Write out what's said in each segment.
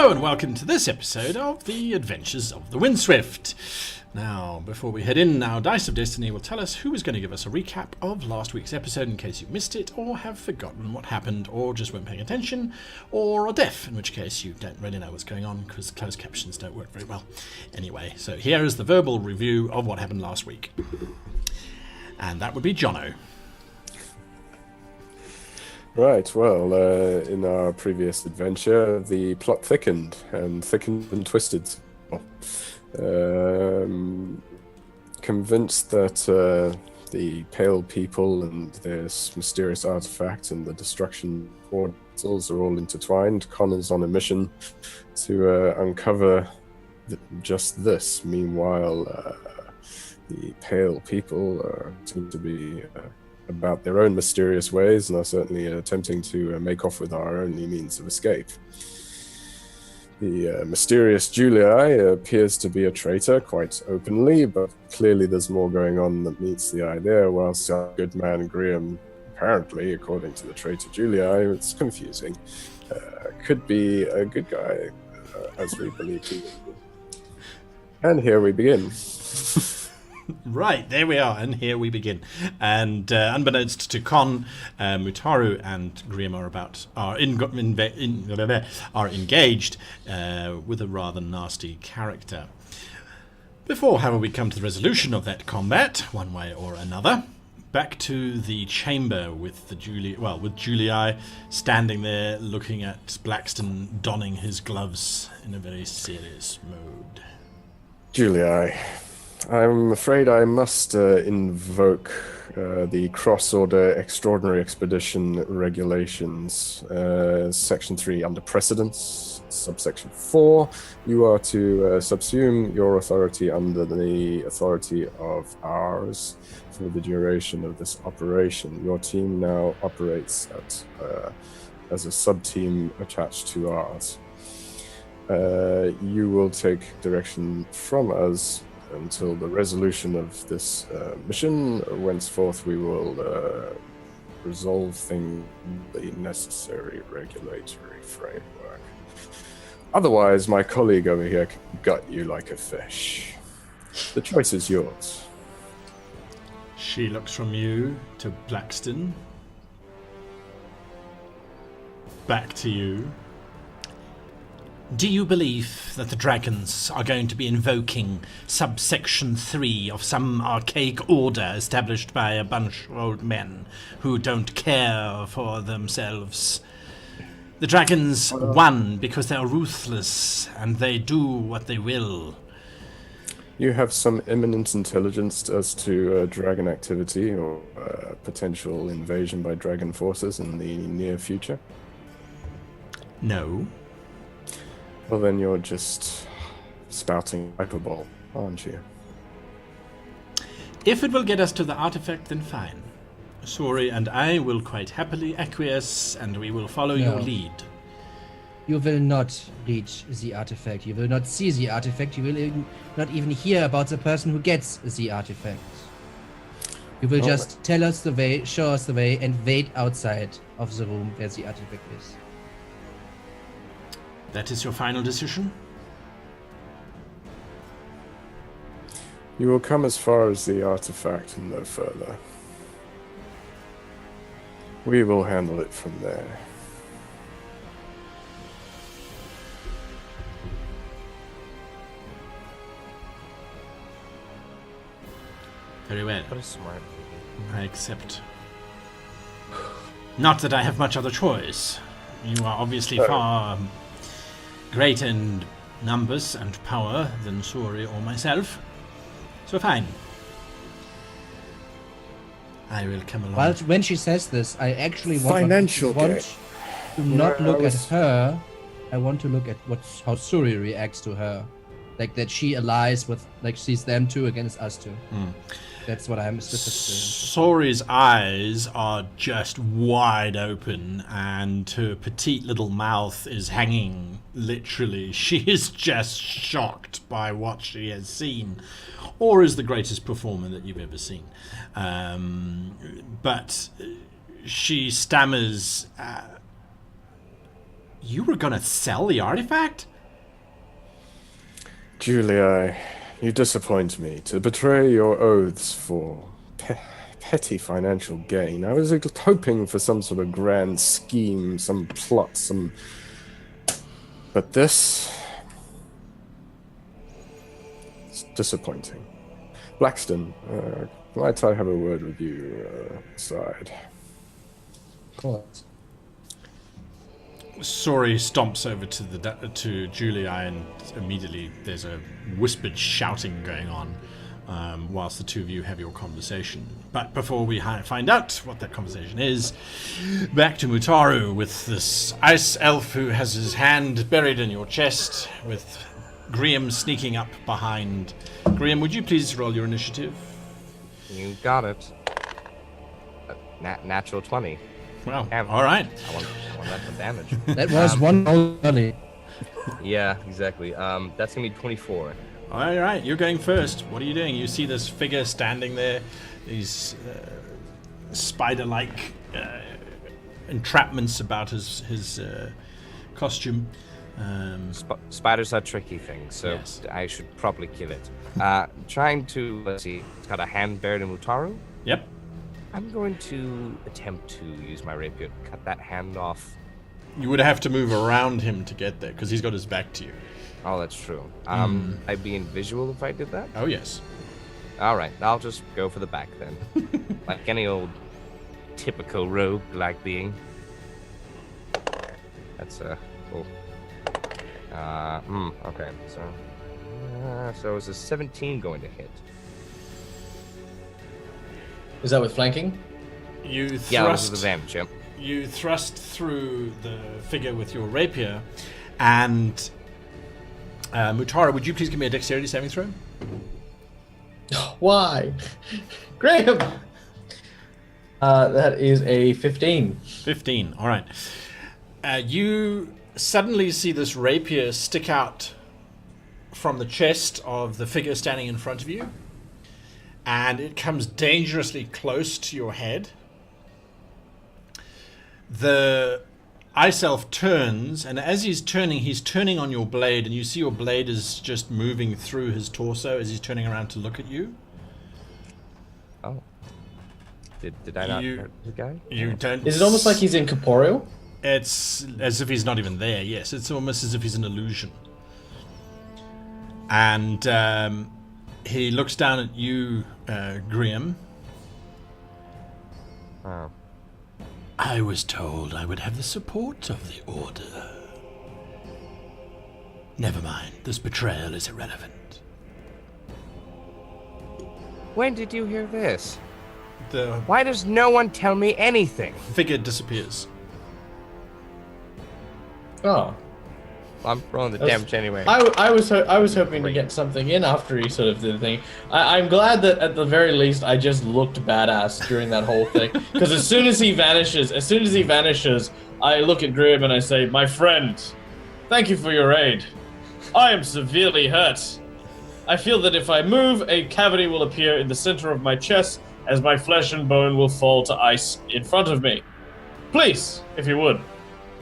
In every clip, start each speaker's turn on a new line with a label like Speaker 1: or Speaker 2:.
Speaker 1: Hello and welcome to this episode of The Adventures of the Windswift. Now, before we head in, our Dice of Destiny will tell us who is going to give us a recap of last week's episode in case you missed it, or have forgotten what happened, or just weren't paying attention, or are deaf, in which case you don't really know what's going on because closed captions don't work very well. Anyway, so here is the verbal review of what happened last week. And that would be Jono.
Speaker 2: Right, well, in our previous adventure, the plot thickened and twisted. Convinced that the Pale People and this mysterious artifact and the destruction portals are all intertwined, Connor's on a mission to uncover just this. Meanwhile, the Pale People seem to be about their own mysterious ways and are certainly attempting to make off with our only means of escape. The mysterious Julii appears to be a traitor quite openly, but clearly there's more going on that meets the eye there, whilst our good man Graham, apparently, according to the traitor Julii, it's confusing, could be a good guy, as we believe he is. And here we begin.
Speaker 1: Right, there we are, and here we begin. And unbeknownst to Con, Mutaru and Grimm are engaged with a rather nasty character. Before, however, we come to the resolution of that combat, one way or another, back to the chamber with the Julii standing there looking at Blackston donning his gloves in a very serious mode.
Speaker 2: Julii, I'm afraid I must invoke the Cross-Order Extraordinary Expedition Regulations, Section 3, under Precedence, Subsection 4. You are to subsume your authority under the authority of ours for the duration of this operation. Your team now operates as a sub-team attached to ours. You will take direction from us until the resolution of this mission, whenceforth we will resolve things in the necessary regulatory framework. Otherwise, my colleague over here can gut you like a fish. The choice is yours.
Speaker 1: She looks from you to Blackston. Back to you. Do you believe that the dragons are going to be invoking subsection 3 of some archaic order established by a bunch of old men who don't care for themselves? The dragons won because they are ruthless and they do what they will.
Speaker 2: You have some eminent intelligence as to dragon activity or potential invasion by dragon forces in the near future?
Speaker 1: No.
Speaker 2: Well, then you're just spouting hyperbole, aren't you?
Speaker 1: If it will get us to the artifact, then fine. Sori and I will quite happily acquiesce, and we will follow your lead.
Speaker 3: You will not reach the artifact. You will not see the artifact. You will not even hear about the person who gets the artifact. You will just tell us the way, show us the way, and wait outside of the room where the artifact is.
Speaker 1: That is your final decision?
Speaker 2: You will come as far as the artifact and no further. We will handle it from there.
Speaker 1: Very well.
Speaker 4: What a smart movie.
Speaker 1: I accept. Not that I have much other choice. You are obviously far greater in numbers and power than Sori or myself. So fine. I will come along.
Speaker 3: Well, when she says this, I actually want to not look at her. I want to look at how Suri reacts to her. Like that she allies with, like she's them two against us two. That's what I'm specifically.
Speaker 1: Sori's eyes are just wide open and her petite little mouth is hanging, literally. She is just shocked by what she has seen. Or is the greatest performer that you've ever seen. But she stammers, you were going to sell the artifact?
Speaker 2: Julia, you disappoint me. To betray your oaths for petty financial gain. I was hoping for some sort of grand scheme, some plot, But this... It's disappointing. Blackston, might I have a word with you aside?
Speaker 3: Of course.
Speaker 1: Sori stomps over to Julia, and immediately there's a whispered shouting going on whilst the two of you have your conversation. But before we find out what that conversation is, back to Mutaru with this ice elf who has his hand buried in your chest, with Graham sneaking up behind. Graham, would you please roll your initiative?
Speaker 4: You got it. Natural 20.
Speaker 1: Well,
Speaker 4: Damn.
Speaker 1: all right.
Speaker 4: I want that for damage.
Speaker 3: That was one only.
Speaker 4: Yeah, exactly. That's gonna be 24.
Speaker 1: All right, you're going first. What are you doing? You see this figure standing there, these spider-like entrapments about his costume.
Speaker 4: Spiders are tricky things, so
Speaker 1: Yes.
Speaker 4: I should probably kill it. Trying to, let's see, it's got a hand buried in Mutaru.
Speaker 1: Yep.
Speaker 4: I'm going to attempt to use my rapier to cut that hand off.
Speaker 1: You would have to move around him to get there, because he's got his back to you.
Speaker 4: Oh, that's true. I'd be invisible if I did that?
Speaker 1: Oh, yes.
Speaker 4: Alright, I'll just go for the back then. Like any old typical rogue-like being. That's, cool. Okay, so is a 17 going to hit?
Speaker 5: Is that with flanking?
Speaker 1: You
Speaker 4: Yeah, that was
Speaker 1: thrust.
Speaker 4: with advantage, yep.
Speaker 1: You thrust through the figure with your rapier, and Mutara, would you please give me a dexterity saving throw?
Speaker 5: Why? Graham! That is a 15.
Speaker 1: 15. All right. You suddenly see this rapier stick out from the chest of the figure standing in front of you, and it comes dangerously close to your head. The ice elf turns, and as he's turning on your blade, and you see your blade is just moving through his torso as he's turning around to look at you.
Speaker 4: Oh. Did I not hurt the guy?
Speaker 1: You don't.
Speaker 5: Is it almost like he's incorporeal?
Speaker 1: It's as if he's not even there, yes. It's almost as if he's an illusion. And he looks down at you, Graham.
Speaker 4: Oh.
Speaker 1: I was told I would have the support of the Order. Never mind, this betrayal is irrelevant.
Speaker 4: When did you hear this?
Speaker 1: The
Speaker 4: Why does no one tell me anything?
Speaker 1: figure disappears.
Speaker 5: Oh.
Speaker 4: I'm rolling the
Speaker 5: That's-
Speaker 4: damage anyway.
Speaker 5: I was hoping to get something in after he sort of did the thing. I'm glad that at the very least I just looked badass during that whole thing. Because as soon as he vanishes, I look at Graham and I say, "My friend, thank you for your aid. I am severely hurt. I feel that if I move, a cavity will appear in the center of my chest as my flesh and bone will fall to ice in front of me. Please, if you would,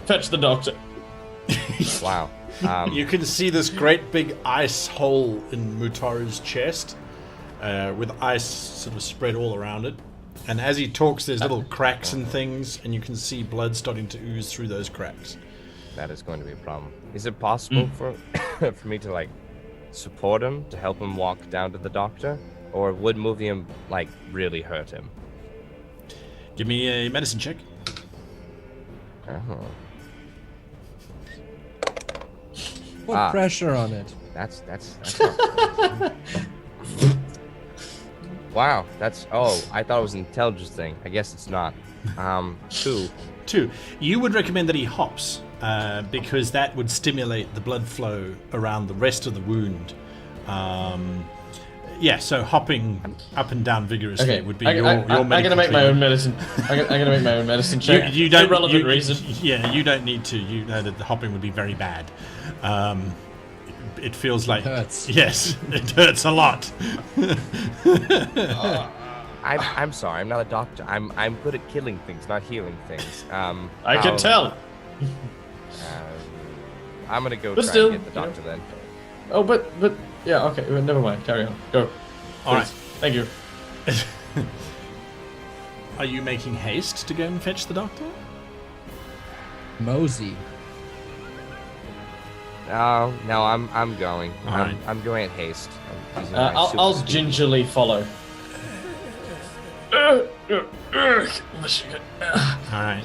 Speaker 5: fetch the doctor."
Speaker 4: Wow.
Speaker 1: You can see this great big ice hole in Mutaru's chest, with ice sort of spread all around it. And as he talks, there's little cracks and things, and you can see blood starting to ooze through those cracks.
Speaker 4: That is going to be a problem. Is it possible for for me to like support him to help him walk down to the doctor, or would moving him like really hurt him?
Speaker 1: Give me a medicine check.
Speaker 4: Oh,
Speaker 3: Put pressure on it.
Speaker 4: that's not Wow, I thought it was an intelligence thing. I guess it's not. 2.
Speaker 1: 2. You would recommend that he hops, because that would stimulate the blood flow around the rest of the wound. Yeah, so hopping up and down vigorously
Speaker 5: Okay,
Speaker 1: would be
Speaker 5: I'm
Speaker 1: your
Speaker 5: gonna
Speaker 1: medical
Speaker 5: make my own
Speaker 1: treatment.
Speaker 5: medicine. I'm gonna make my own medicine check.
Speaker 1: You don't.
Speaker 5: Irrelevant
Speaker 1: you,
Speaker 5: reason.
Speaker 1: Yeah, you don't need to. You know that the hopping would be very bad. It feels like
Speaker 3: hurts.
Speaker 1: Yes, it hurts a lot.
Speaker 4: I'm sorry, I'm not a doctor. I'm good at killing things, not healing things.
Speaker 5: I can tell.
Speaker 4: I'm gonna go
Speaker 5: But
Speaker 4: try
Speaker 5: still,
Speaker 4: and get the doctor then.
Speaker 5: Oh, but yeah, okay. Well, never mind. Carry on. Go.
Speaker 1: All right.
Speaker 5: Thank you.
Speaker 1: Are you making haste to go and fetch the doctor?
Speaker 3: Mosey.
Speaker 4: No, I'm going.
Speaker 1: All right.
Speaker 4: I'm going at haste. I'm using my super
Speaker 5: I'll
Speaker 4: speed.
Speaker 5: gingerly follow.
Speaker 1: All right.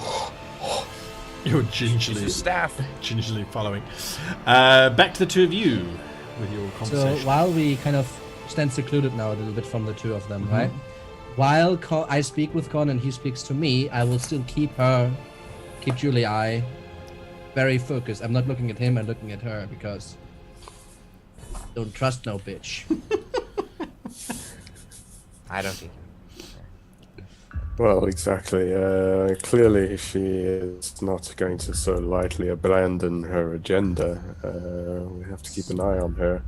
Speaker 1: You're gingerly following. Back to the two of you with your
Speaker 3: So
Speaker 1: conversation.
Speaker 3: while we kind of stand secluded now a little bit from the two of them, right? While I speak with Con and he speaks to me, I will still keep Julie very focused. I'm not looking at him, I'm looking at her because don't trust no bitch.
Speaker 4: I don't think.
Speaker 2: Well, exactly. Clearly, she is not going to so lightly abandon her agenda. We have to keep an eye on her.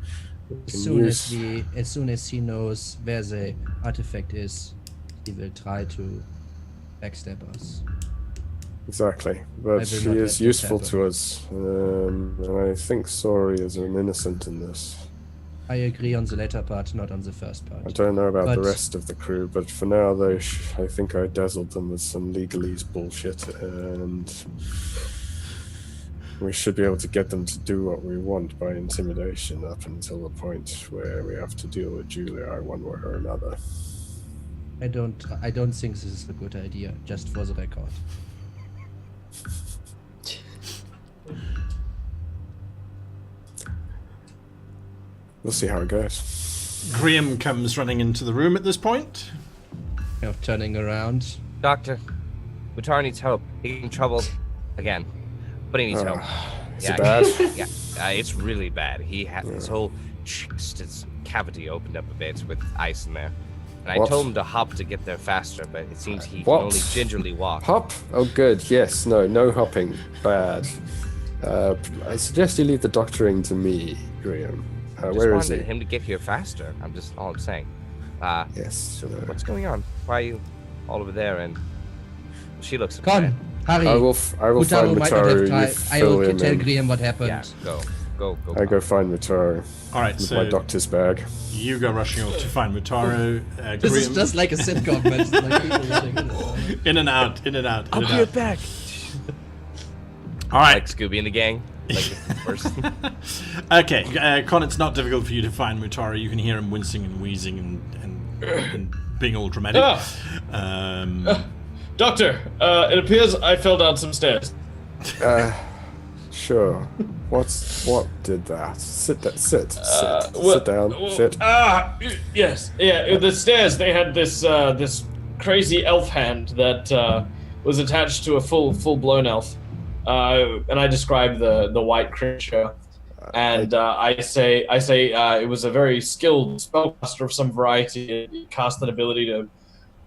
Speaker 3: As soon as he knows where the artifact is, he will try to backstab us.
Speaker 2: Exactly,
Speaker 3: I
Speaker 2: but
Speaker 3: will
Speaker 2: she
Speaker 3: not
Speaker 2: is
Speaker 3: let this
Speaker 2: useful
Speaker 3: happen.
Speaker 2: to us, and I think Sori is an innocent in this.
Speaker 3: I agree on the latter part, not on the first part.
Speaker 2: I don't know about the
Speaker 3: But-
Speaker 2: rest of the crew, but for now, I think I dazzled them with some legalese bullshit, and we should be able to get them to do what we want by intimidation up until the point where we have to deal with Julia one way or another.
Speaker 3: I don't think this is a good idea, just for the record.
Speaker 2: We'll see how it goes.
Speaker 1: Graham comes running into the room at this point.
Speaker 3: Kind of turning around.
Speaker 4: Doctor, Mutar needs help. He's in trouble again, but he needs help.
Speaker 2: Is it bad?
Speaker 4: Yeah, it's really bad. He had his whole chest, his cavity opened up a bit with ice in there. And I
Speaker 2: What?
Speaker 4: told him to hop to get there faster, but it seems he
Speaker 2: What?
Speaker 4: can only gingerly walk.
Speaker 2: Hop? Oh, good. Yes. No hopping. Bad. I suggest you leave the doctoring to me, Graham.
Speaker 4: I just
Speaker 2: Where is
Speaker 4: wanted
Speaker 2: he?
Speaker 4: him to get here faster. I'm just all I'm saying.
Speaker 2: Yes.
Speaker 4: So what's going on? Why are you all over there? And she looks
Speaker 3: Con,
Speaker 4: upset.
Speaker 3: hurry.
Speaker 2: I will find
Speaker 3: Mutaro might not have
Speaker 2: Mutaru.
Speaker 3: tried.
Speaker 2: You
Speaker 3: I
Speaker 2: fill
Speaker 3: will
Speaker 2: him
Speaker 3: tell
Speaker 2: in.
Speaker 3: Graham what happened.
Speaker 4: Yeah, go.
Speaker 2: I go find Mutaru
Speaker 1: All right,
Speaker 2: with
Speaker 1: so
Speaker 2: my doctor's bag.
Speaker 1: you go rushing off to find Mutaro.
Speaker 3: This is
Speaker 1: Graham-
Speaker 3: just like a sitcom, but it's like people running in it.
Speaker 1: in and out, in and out, in
Speaker 4: I'll
Speaker 1: and
Speaker 4: be
Speaker 1: out.
Speaker 4: right back.
Speaker 1: All right.
Speaker 4: Like Scooby and the gang. Like the first.
Speaker 1: Okay, Con, it's not difficult for you to find Mutaro. You can hear him wincing and wheezing and being all dramatic.
Speaker 5: Doctor, it appears I fell down some stairs.
Speaker 2: Sure. What did that? Sit down. Sit.
Speaker 5: Yes. Yeah, the stairs, they had this crazy elf hand that was attached to a full-blown elf. And I describe the white creature. And I say it was a very skilled spellcaster of some variety. It cast an ability to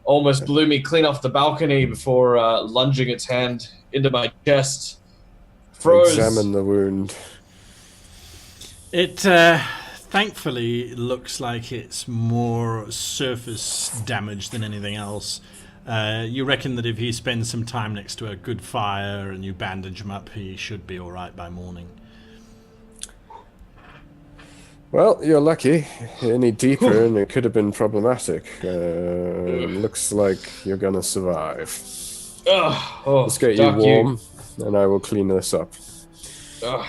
Speaker 5: almost blew me clean off the balcony before lunging its hand into my chest. Froze.
Speaker 2: Examine the wound.
Speaker 1: It thankfully looks like it's more surface damage than anything else. You reckon that if he spends some time next to a good fire and you bandage him up, he should be all right by morning.
Speaker 2: Well, you're lucky. Any deeper and it could have been problematic. Looks like you're gonna survive. Let's get you warm, and I will clean this up.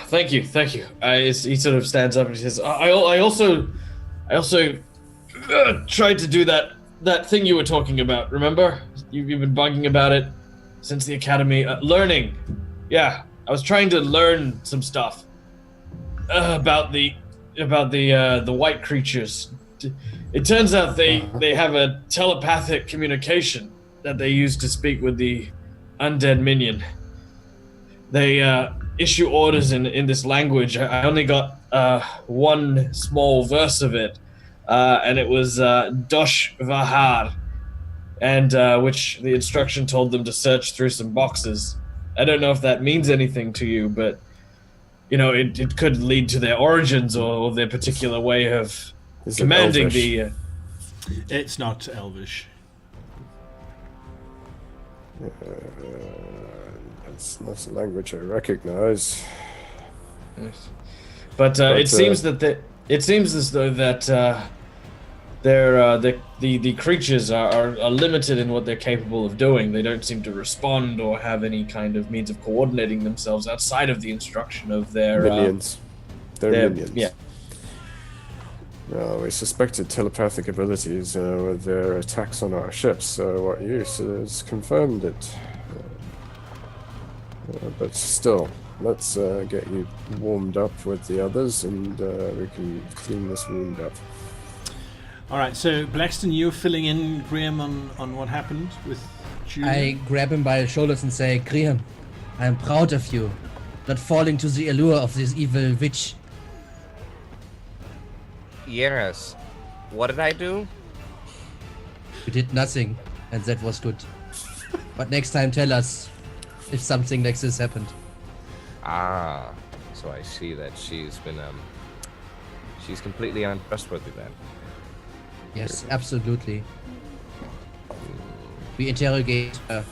Speaker 5: Thank you. He sort of stands up and he says, I also tried to do that thing you were talking about, remember? You've been bugging about it since the academy. Learning. Yeah, I was trying to learn some stuff about the white creatures. It turns out they have a telepathic communication that they use to speak with the undead minion. They issue orders in this language. I only got one small verse of it, and it was Dosh Vahar, and which the instruction told them to search through some boxes. I don't know if that means anything to you, but it could lead to their origins or their particular way of
Speaker 2: Is it
Speaker 5: commanding
Speaker 2: Elvish?
Speaker 5: the.
Speaker 1: It's not Elvish.
Speaker 2: It's not a language I recognize.
Speaker 5: But it seems that It seems as though that the creatures are limited in what they're capable of doing. They don't seem to respond or have any kind of means of coordinating themselves outside of the instruction of their
Speaker 2: Minions. They're minions.
Speaker 5: Yeah.
Speaker 2: Well, we suspected telepathic abilities with their attacks on our ships, so what use has confirmed it. But still, let's get you warmed up with the others, and we can clean this wound up.
Speaker 1: All right, so Blackston, you're filling in Graham on what happened with Julia?
Speaker 3: I grab him by the shoulders and say, Graham, I am proud of you, not falling to the allure of this evil witch.
Speaker 4: Yes. What did I do?
Speaker 3: You did nothing, and that was good. But next time tell us if something like this happened.
Speaker 4: Ah, so I see that she's completely untrustworthy then.
Speaker 3: Yes, absolutely. We interrogated her,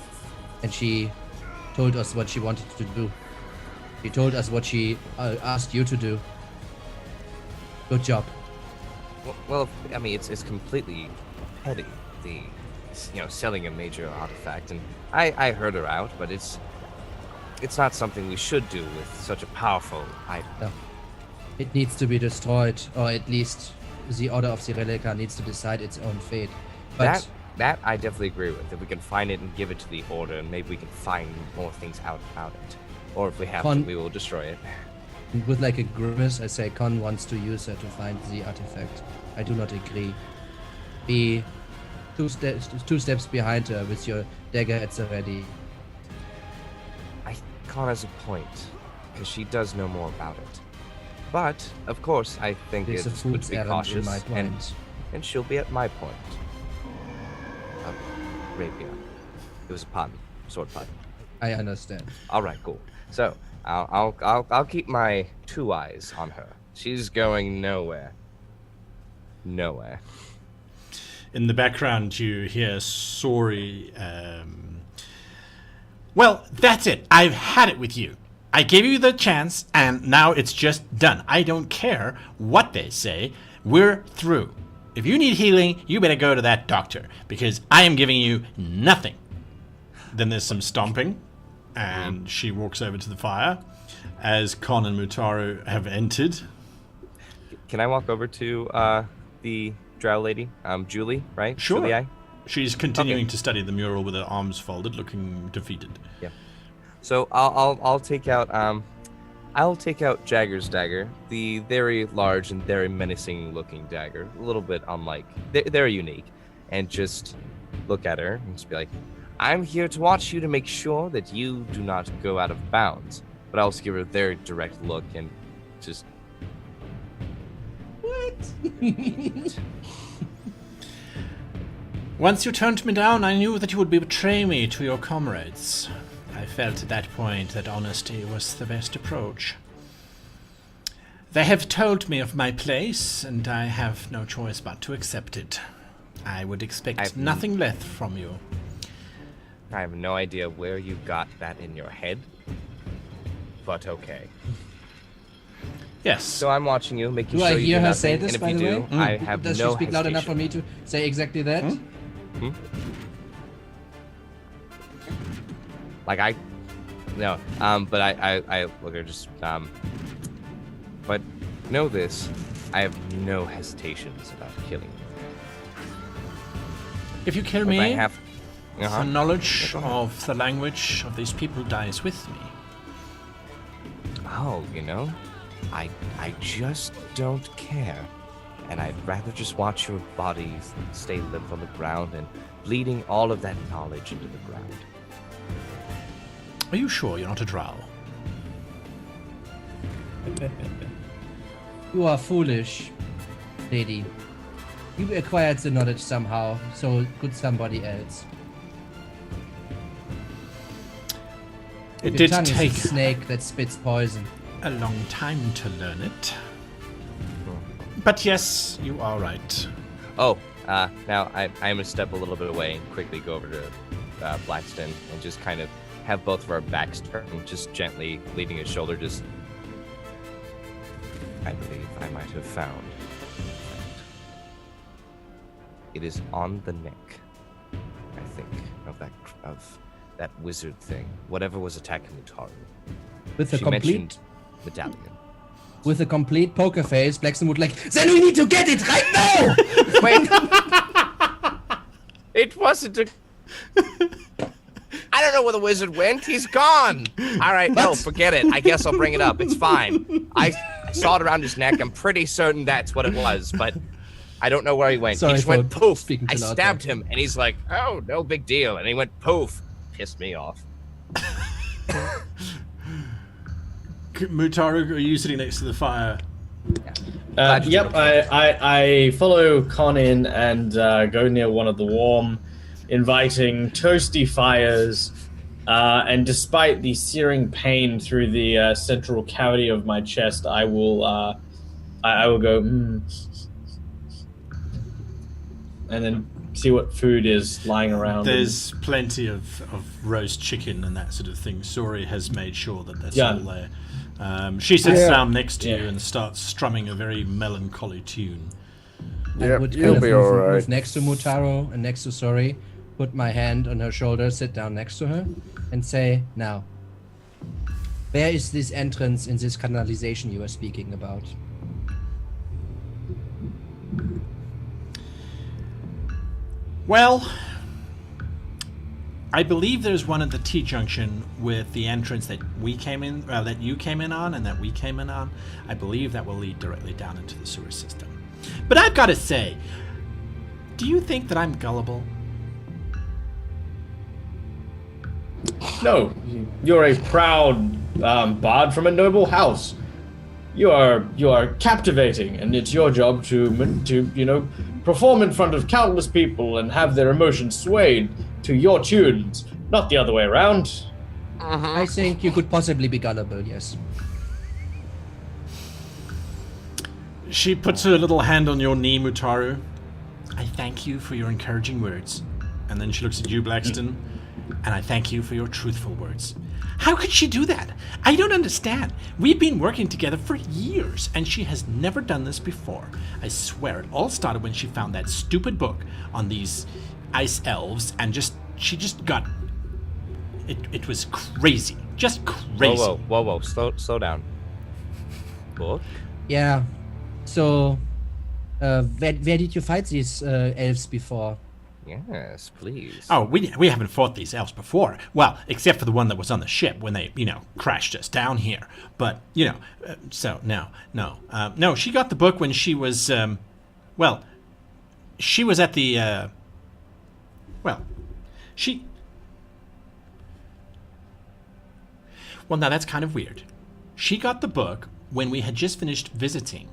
Speaker 3: and she told us what she wanted to do. She told us what she asked you to do. Good job.
Speaker 4: Well, I mean, it's completely petty, selling a major artifact, and I heard her out, but it's not something we should do with such a powerful item.
Speaker 3: No. It needs to be destroyed, or at least the Order of the Relica needs to decide its own fate. But
Speaker 4: That I definitely agree with. If we can find it and give it to the Order, and maybe we can find more things out about it. Or if we have to, we will destroy it.
Speaker 3: with like a grimace, I say Con wants to use her to find the artifact. I do not agree. Be two steps behind her with your dagger at the ready.
Speaker 4: Con has a point, because she does know more about it. But, of course, I think
Speaker 3: There's a
Speaker 4: it's good
Speaker 3: fool's
Speaker 4: to be
Speaker 3: errand in
Speaker 4: cautious,
Speaker 3: my mind.
Speaker 4: and she'll be at my point. Rapier. It was a pun. Sword pun.
Speaker 3: I understand.
Speaker 4: Alright, cool. So, I'll keep my 2 eyes on her. She's going nowhere. Nowhere.
Speaker 1: In the background, you hear Sori. Well, that's it. I've had it with you. I gave you the chance, and now it's just done. I don't care what they say. We're through. If you need healing, you better go to that doctor, because I am giving you nothing. Then there's some stomping, and she walks over to the fire, as Con and Mutaru have entered.
Speaker 4: Can I walk over to the drow lady? Julie, right?
Speaker 1: Sure.
Speaker 4: Julie?
Speaker 1: She's continuing to study the mural with her arms folded, looking defeated.
Speaker 4: Yeah. So I'll take out Jagger's dagger, the very large and very menacing looking dagger, a little bit unlike. They're unique, and just look at her and just be like, I'm here to watch you to make sure that you do not go out of bounds. But I also give her a very direct look and just.
Speaker 3: What?
Speaker 1: Once you turned me down, I knew that you would betray me to your comrades. I felt at that point that honesty was the best approach. They have told me of my place, and I have no choice but to accept it. I would expect nothing less from you.
Speaker 4: I have no idea where you got that in your head, but okay.
Speaker 1: Yes.
Speaker 4: So I'm watching you, making
Speaker 3: Do
Speaker 4: sure
Speaker 3: I
Speaker 4: you
Speaker 3: hear
Speaker 4: do
Speaker 3: her
Speaker 4: nothing,
Speaker 3: say this,
Speaker 4: and if
Speaker 3: by
Speaker 4: you
Speaker 3: the
Speaker 4: do,
Speaker 3: way?
Speaker 4: I have
Speaker 3: Does
Speaker 4: no
Speaker 3: she speak loud enough for
Speaker 4: hesitation.
Speaker 3: me to say exactly that?
Speaker 4: Like I look at her just but know this, I have no hesitations about killing you.
Speaker 1: If you kill
Speaker 4: If
Speaker 1: me,
Speaker 4: I have
Speaker 1: the knowledge of the language of these people dies with me.
Speaker 4: Oh, I just don't care. And I'd rather just watch your body stay limp on the ground and bleeding all of that knowledge into the ground.
Speaker 1: Are you sure you're not a drow?
Speaker 3: You are foolish, lady. You acquired the knowledge somehow, so could somebody else.
Speaker 1: It
Speaker 3: Your
Speaker 1: did
Speaker 3: tongue
Speaker 1: take
Speaker 3: is a snake that spits poison.
Speaker 1: a long time to learn it. But yes, you are right.
Speaker 4: Oh, now I'm going to step a little bit away and quickly go over to Blackston and just kind of have both of our backs turned, just gently leaning his shoulder, just I believe I might have found. It is on the neck, I think, of that wizard thing. Whatever was attacking Mutaru.
Speaker 3: With a
Speaker 4: She
Speaker 3: complete
Speaker 4: mentioned medallion.
Speaker 3: with a complete poker face, Blackstone would then we need to get it right now!
Speaker 4: Wait. It wasn't a... I don't know where the wizard went. He's gone. All right, no, forget it. I guess I'll bring it up. It's fine. I saw it around his neck. I'm pretty certain that's what it was, but I don't know where he went.
Speaker 3: Sorry
Speaker 4: He just
Speaker 3: for
Speaker 4: went poof.
Speaker 3: speaking too
Speaker 4: I
Speaker 3: loud
Speaker 4: stabbed
Speaker 3: there.
Speaker 4: him, and he's like, oh, no big deal. And he went poof. Pissed me off.
Speaker 1: Mutaru, are you sitting next to the fire?
Speaker 4: Glad you
Speaker 5: Yep,
Speaker 4: did okay.
Speaker 5: I follow Con in and go near one of the warm, inviting, toasty fires. And despite the searing pain through the central cavity of my chest, I will go, and then see what food is lying around.
Speaker 1: There's plenty of roast chicken and that sort of thing. Sori has made sure that that's
Speaker 5: Yeah.
Speaker 1: all there. She sits
Speaker 2: Yeah.
Speaker 1: down next to you
Speaker 5: Yeah.
Speaker 1: and starts strumming a very melancholy tune.
Speaker 3: I
Speaker 2: Yep,
Speaker 3: would
Speaker 2: you'll
Speaker 3: kind of
Speaker 2: be
Speaker 3: move,
Speaker 2: alright.
Speaker 3: move next to Mutaro and next to Sori, put my hand on her shoulder, sit down next to her, and say, now, where is this entrance in this canalization you were speaking about?
Speaker 1: Well, I believe there's one at the T-junction with the entrance that we came in, that you came in on, and that we came in on. I believe that will lead directly down into the sewer system. But I've got to say, do you think that I'm gullible?
Speaker 5: No, you're a proud bard from a noble house. You are captivating, and it's your job to perform in front of countless people and have their emotions swayed to your tunes, not the other way around.
Speaker 3: I think you could possibly be gullible, yes.
Speaker 1: She puts her little hand on your knee, Mutaru. I thank you for your encouraging words. And then she looks at you, Blackston, and I thank you for your truthful words. How could she do that? I don't understand. We've been working together for years, and she has never done this before. I swear it all started when she found that stupid book on these ice elves, and she just got... It was crazy. Just crazy.
Speaker 4: Whoa. Slow down. Book?
Speaker 3: Yeah. So, where did you fight these elves before?
Speaker 4: Yes, please.
Speaker 1: Oh, we haven't fought these elves before. Well, except for the one that was on the ship when they, crashed us down here. But, so, no. No, she got the book when she was, she was at the, Well, now that's kind of weird. She got the book when we had just finished visiting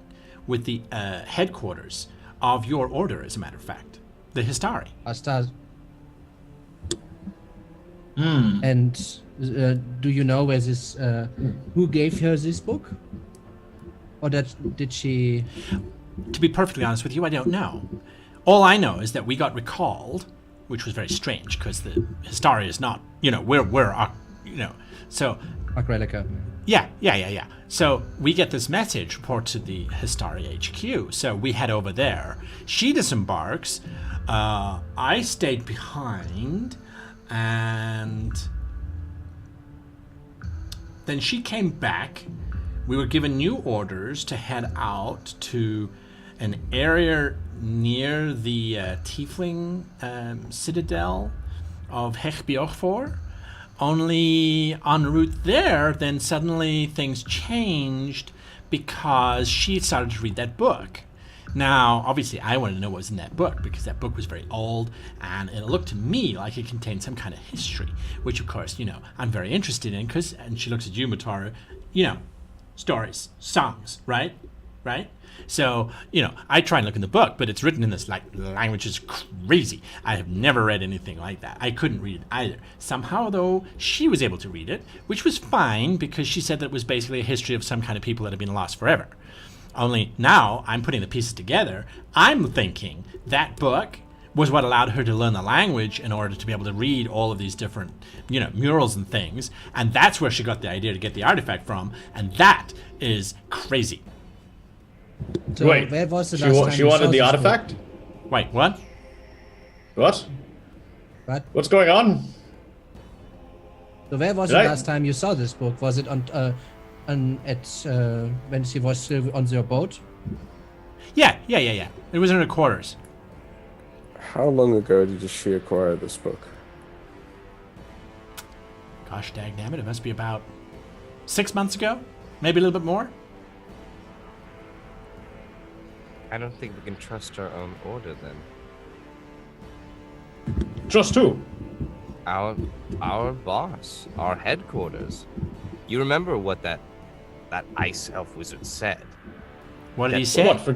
Speaker 1: with the headquarters of your order, as a matter of fact. The Histari.
Speaker 3: Astar. And do you know where this? Who gave her this book? Or did she?
Speaker 1: To be perfectly honest with you, I don't know. All I know is that we got recalled, which was very strange because the Histari is not, we're so.
Speaker 3: Agrelica.
Speaker 1: Yeah. So we get this message report to the Histari HQ. So we head over there. She disembarks. I stayed behind, and then she came back. We were given new orders to head out to an area near the Tiefling citadel of Hechbiochfor. Only en route there, then suddenly things changed because she started to read that book. Now, obviously, I wanted to know what was in that book because that book was very old and it looked to me like it contained some kind of history, which, of course, I'm very interested in because, and she looks at you, Mutaru, stories, songs, right? So, I try and look in the book, but it's written in this language is crazy. I have never read anything like that. I couldn't read it either. Somehow, though, she was able to read it, which was fine because she said that it was basically a history of some kind of people that had been lost forever. Only now I'm putting the pieces together. I'm thinking that book was what allowed her to learn the language in order to be able to read all of these different, murals and things. And that's where she got the idea to get the artifact from. And that is crazy.
Speaker 3: So
Speaker 5: Wait,
Speaker 3: where was the
Speaker 5: she,
Speaker 3: last
Speaker 5: wa-
Speaker 3: time
Speaker 5: she
Speaker 3: you
Speaker 5: wanted
Speaker 3: saw
Speaker 5: the
Speaker 3: this
Speaker 5: artifact?
Speaker 3: book?
Speaker 1: Wait, what?
Speaker 5: What?
Speaker 3: What?
Speaker 5: What's going on?
Speaker 3: So where was
Speaker 5: Did
Speaker 3: the
Speaker 5: I-
Speaker 3: last time you saw this book? Was it on when she was still on your boat?
Speaker 1: Yeah. It was in her quarters.
Speaker 2: How long ago did she acquire this book?
Speaker 1: Gosh, dagnabbit, it must be about 6 months ago? Maybe a little bit more?
Speaker 4: I don't think we can trust our own order then.
Speaker 5: Just who?
Speaker 4: Our boss, our headquarters. You remember what that ice elf wizard said?
Speaker 1: What did he
Speaker 4: That's
Speaker 1: say?
Speaker 5: What for?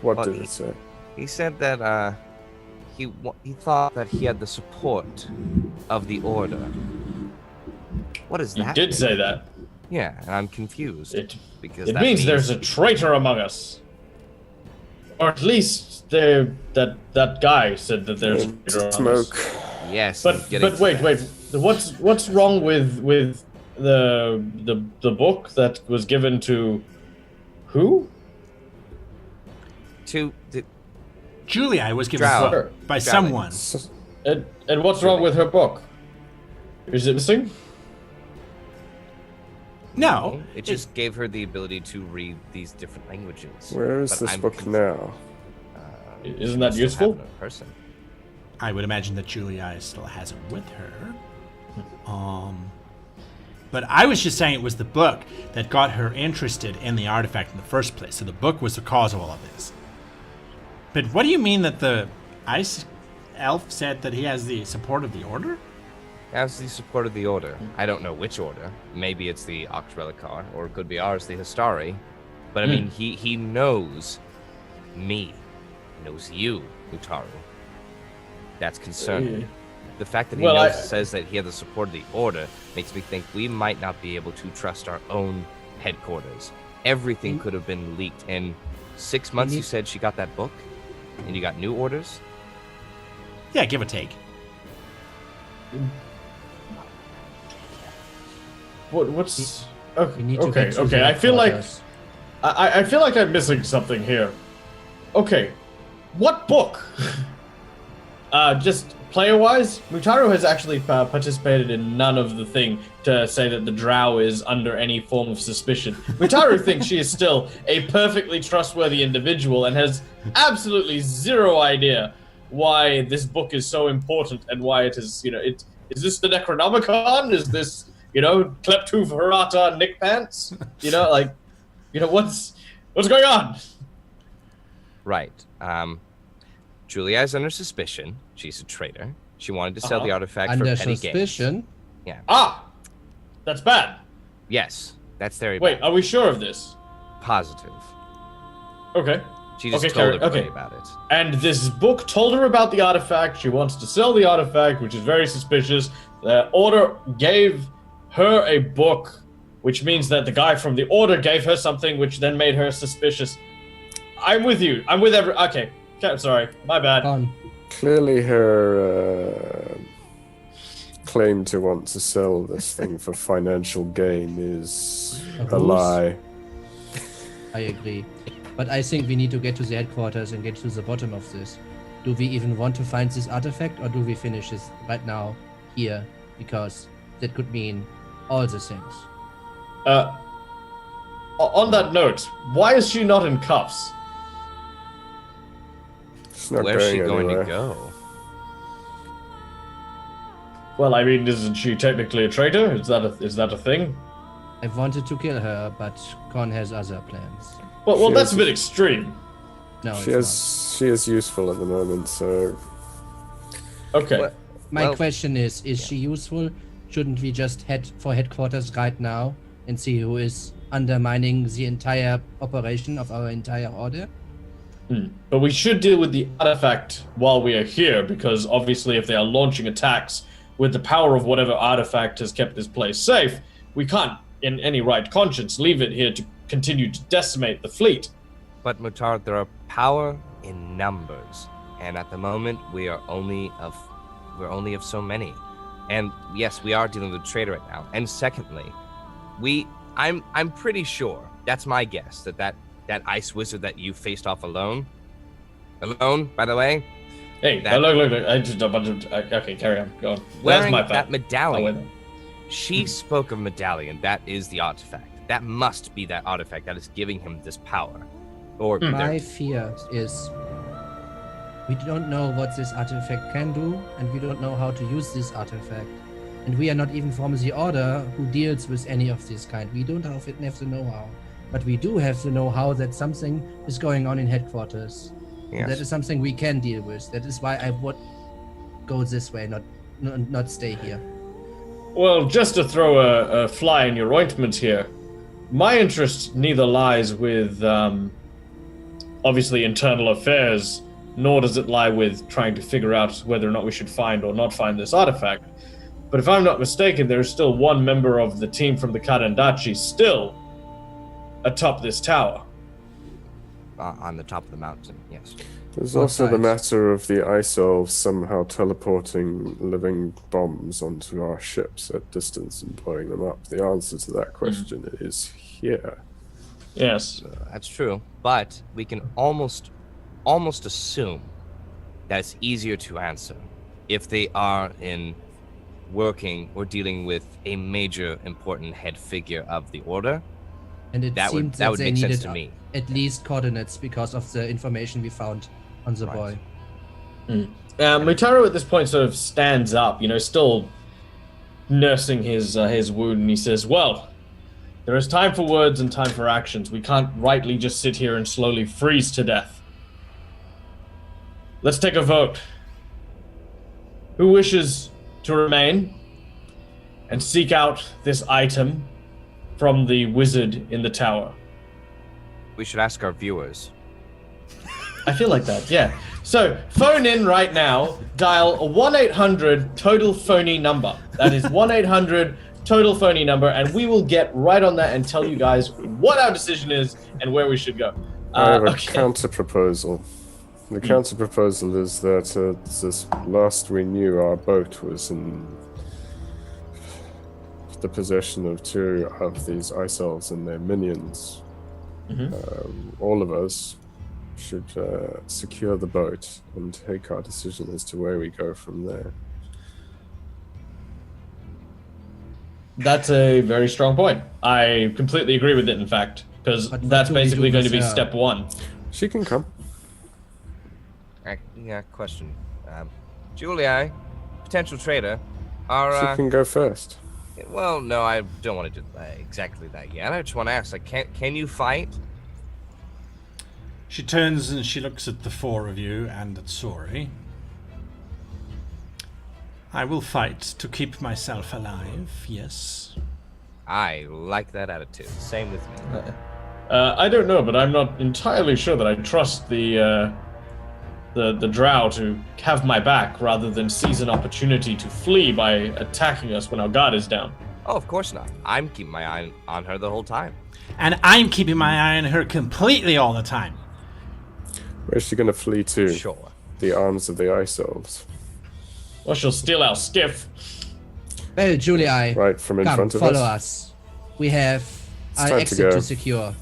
Speaker 2: What
Speaker 4: Well,
Speaker 2: did it say?
Speaker 4: He said that he thought that he had the support of the order. What is
Speaker 5: You
Speaker 4: that?
Speaker 5: did
Speaker 4: mean?
Speaker 5: say that.
Speaker 4: Yeah, and I'm confused because
Speaker 5: It
Speaker 4: that
Speaker 5: means there's a traitor among us. Or at least that guy said that there's a traitor among
Speaker 2: Smoke.
Speaker 5: us.
Speaker 4: yes.
Speaker 5: But
Speaker 4: getting to
Speaker 5: wait.
Speaker 4: that.
Speaker 5: What's wrong with the book that was given to who?
Speaker 4: To the,
Speaker 1: Julia was given
Speaker 4: Drow.
Speaker 1: a book by
Speaker 4: Drow.
Speaker 1: someone.
Speaker 5: And what's wrong with her book? Is it missing?
Speaker 1: No.
Speaker 4: it just gave her the ability to read these different languages.
Speaker 2: Where is
Speaker 4: But
Speaker 2: this
Speaker 4: I'm
Speaker 2: book now?
Speaker 5: Isn't that useful?
Speaker 4: Person.
Speaker 1: I would imagine that Julia still has it with her. But I was just saying it was the book that got her interested in the artifact in the first place. So the book was the cause of all of this. But what do you mean that the ice elf said that he has the support of the order?
Speaker 4: As the support of the order. I don't know which order. Maybe it's the Oct Relicar, or it could be ours, the Histari. But I mean, he knows me. Knows you, Utaru. That's concerning. The fact that he says that he had the support of the order makes me think we might not be able to trust our own headquarters. Everything could have been leaked. In 6 months, you said she got that book? And you got new orders?
Speaker 1: Yeah, give or take.
Speaker 5: What's
Speaker 3: We need to get to
Speaker 5: okay.
Speaker 3: the
Speaker 5: I feel like
Speaker 3: headquarters.
Speaker 5: I feel like I'm missing something here. Okay, what book? Just player-wise, Mutaru has actually participated in none of the thing to say that the drow is under any form of suspicion. Mutaru thinks she is still a perfectly trustworthy individual and has absolutely zero idea why this book is so important and why it is, is this the Necronomicon? Is this, Kleptu Verata Nick Pants? What's going on?
Speaker 4: Right. Julia is under suspicion. She's a traitor. She wanted to sell the artifact
Speaker 3: Under
Speaker 4: for petty
Speaker 3: suspicion.
Speaker 4: gains. Yeah.
Speaker 5: Ah! That's bad.
Speaker 4: Yes. That's very
Speaker 5: Wait,
Speaker 4: bad.
Speaker 5: are we sure of this?
Speaker 4: Positive.
Speaker 5: Okay.
Speaker 4: She just
Speaker 5: Okay,
Speaker 4: told
Speaker 5: Karen,
Speaker 4: everybody
Speaker 5: okay.
Speaker 4: about it.
Speaker 5: And this book told her about the artifact. She wants to sell the artifact, which is very suspicious. The Order gave her a book, which means that the guy from the Order gave her something, which then made her suspicious. I'm with you. I'm with every... Okay. Sorry. My bad.
Speaker 3: On.
Speaker 2: Clearly, her claim to want to sell this thing for financial gain is a
Speaker 3: ruse?
Speaker 2: lie.
Speaker 3: I agree. But I think we need to get to the headquarters and get to the bottom of this. Do we even want to find this artifact, or do we finish this right now, here? Because that could mean all the things.
Speaker 5: On that note, why is she not in cuffs?
Speaker 2: It's not
Speaker 4: Where's she
Speaker 2: going
Speaker 4: going
Speaker 2: anywhere.
Speaker 4: to go?
Speaker 5: Well, I mean, isn't she technically a traitor? Is that a thing?
Speaker 3: I wanted to kill her, but Con has other plans.
Speaker 5: Well,
Speaker 2: She
Speaker 5: that's
Speaker 2: is-
Speaker 5: a bit extreme.
Speaker 3: No,
Speaker 2: She is useful at the moment, so
Speaker 5: Okay.
Speaker 4: Well,
Speaker 3: My question is she useful? Shouldn't we just head for headquarters right now and see who is undermining the entire operation of our entire order?
Speaker 5: But we should deal with the artifact while we are here, because obviously if they are launching attacks with the power of whatever artifact has kept this place safe, we can't, in any right conscience, leave it here to continue to decimate the fleet.
Speaker 4: But Mutar, there are power in numbers, and at the moment we are only of so many. And yes, we are dealing with a traitor right now. And secondly, I'm pretty sure, that's my guess, that that ice wizard that you faced off alone. Alone, by the way.
Speaker 5: Hey, look. I just okay, carry on. Go on.
Speaker 4: Wearing
Speaker 5: That's my
Speaker 4: that
Speaker 5: bad.
Speaker 4: medallion. She spoke of medallion. That is the artifact. That must be that artifact that is giving him this power. Or
Speaker 3: My fear is we don't know what this artifact can do, and we don't know how to use this artifact. And we are not even from the Order who deals with any of this kind. We don't have the know-how. But we do have the know-how that something is going on in headquarters.
Speaker 4: Yes.
Speaker 3: That is something we can deal with. That is why I would go this way, not stay here.
Speaker 5: Well, just to throw a fly in your ointment here, my interest neither lies with, obviously, internal affairs, nor does it lie with trying to figure out whether or not we should find or not find this artifact. But if I'm not mistaken, there is still one member of the team from the Karendachi still atop this tower.
Speaker 4: On the top of the mountain, yes.
Speaker 2: There's
Speaker 3: What
Speaker 2: also the
Speaker 3: side?
Speaker 2: matter of the ice elves somehow teleporting living bombs onto our ships at distance and blowing them up. The answer to that question is here.
Speaker 5: Yes.
Speaker 4: That's true. But we can almost assume that it's easier to answer if they are in working or dealing with a major important head figure of the Order.
Speaker 3: And it
Speaker 4: That would-
Speaker 3: seemed
Speaker 4: that would
Speaker 3: they
Speaker 4: make sense
Speaker 3: needed
Speaker 4: to me.
Speaker 3: at least coordinates because of the information we found on the
Speaker 4: Right.
Speaker 3: boy.
Speaker 5: Mutaro at this point sort of stands up, still nursing his wound, and he says, "Well, there is time for words and time for actions. We can't rightly just sit here and slowly freeze to death. Let's take a vote. Who wishes to remain and seek out this item from the wizard in the tower?"
Speaker 4: We should ask our viewers.
Speaker 5: I feel like that, yeah. So, phone in right now, dial a 1-800 total phony number. That is 1-800 total phony number, and we will get right on that and tell you guys what our decision is and where we should go.
Speaker 2: I have a
Speaker 5: Okay.
Speaker 2: counter proposal. The counter proposal is that this last we knew, our boat was in the possession of two of these ice elves and their minions. All of us should secure the boat and take our decision as to where we go from there.
Speaker 5: That's a very strong point. I completely agree with it, in fact, because
Speaker 3: But what
Speaker 5: that's
Speaker 3: do we
Speaker 5: basically
Speaker 3: do
Speaker 5: going to
Speaker 3: with
Speaker 5: be
Speaker 3: her?
Speaker 5: step one.
Speaker 2: She can come.
Speaker 4: Yeah, question. Julia, potential trader,
Speaker 2: She
Speaker 4: are
Speaker 2: can go first.
Speaker 4: well, no, I don't want to do exactly that yet. I just want to ask, like, can you fight?
Speaker 1: She turns and she looks at the four of you and at Sori. I will fight to keep myself alive, yes.
Speaker 4: I like that attitude. Same with me.
Speaker 5: I don't know, but I'm not entirely sure that I trust the drow to have my back rather than seize an opportunity to flee by attacking us when our guard is down.
Speaker 4: Oh, of course not. I'm keeping my eye on her the whole time.
Speaker 1: And I'm keeping my eye on her completely all the time.
Speaker 2: Where's she going to flee to?
Speaker 4: Sure.
Speaker 2: The arms of the ice elves.
Speaker 5: Or she'll steal our skiff.
Speaker 3: Well, Julia,
Speaker 2: Right from in
Speaker 3: come,
Speaker 2: front of
Speaker 3: follow
Speaker 2: us.
Speaker 3: us. We have our
Speaker 2: time to
Speaker 3: exit
Speaker 2: go.
Speaker 3: to secure.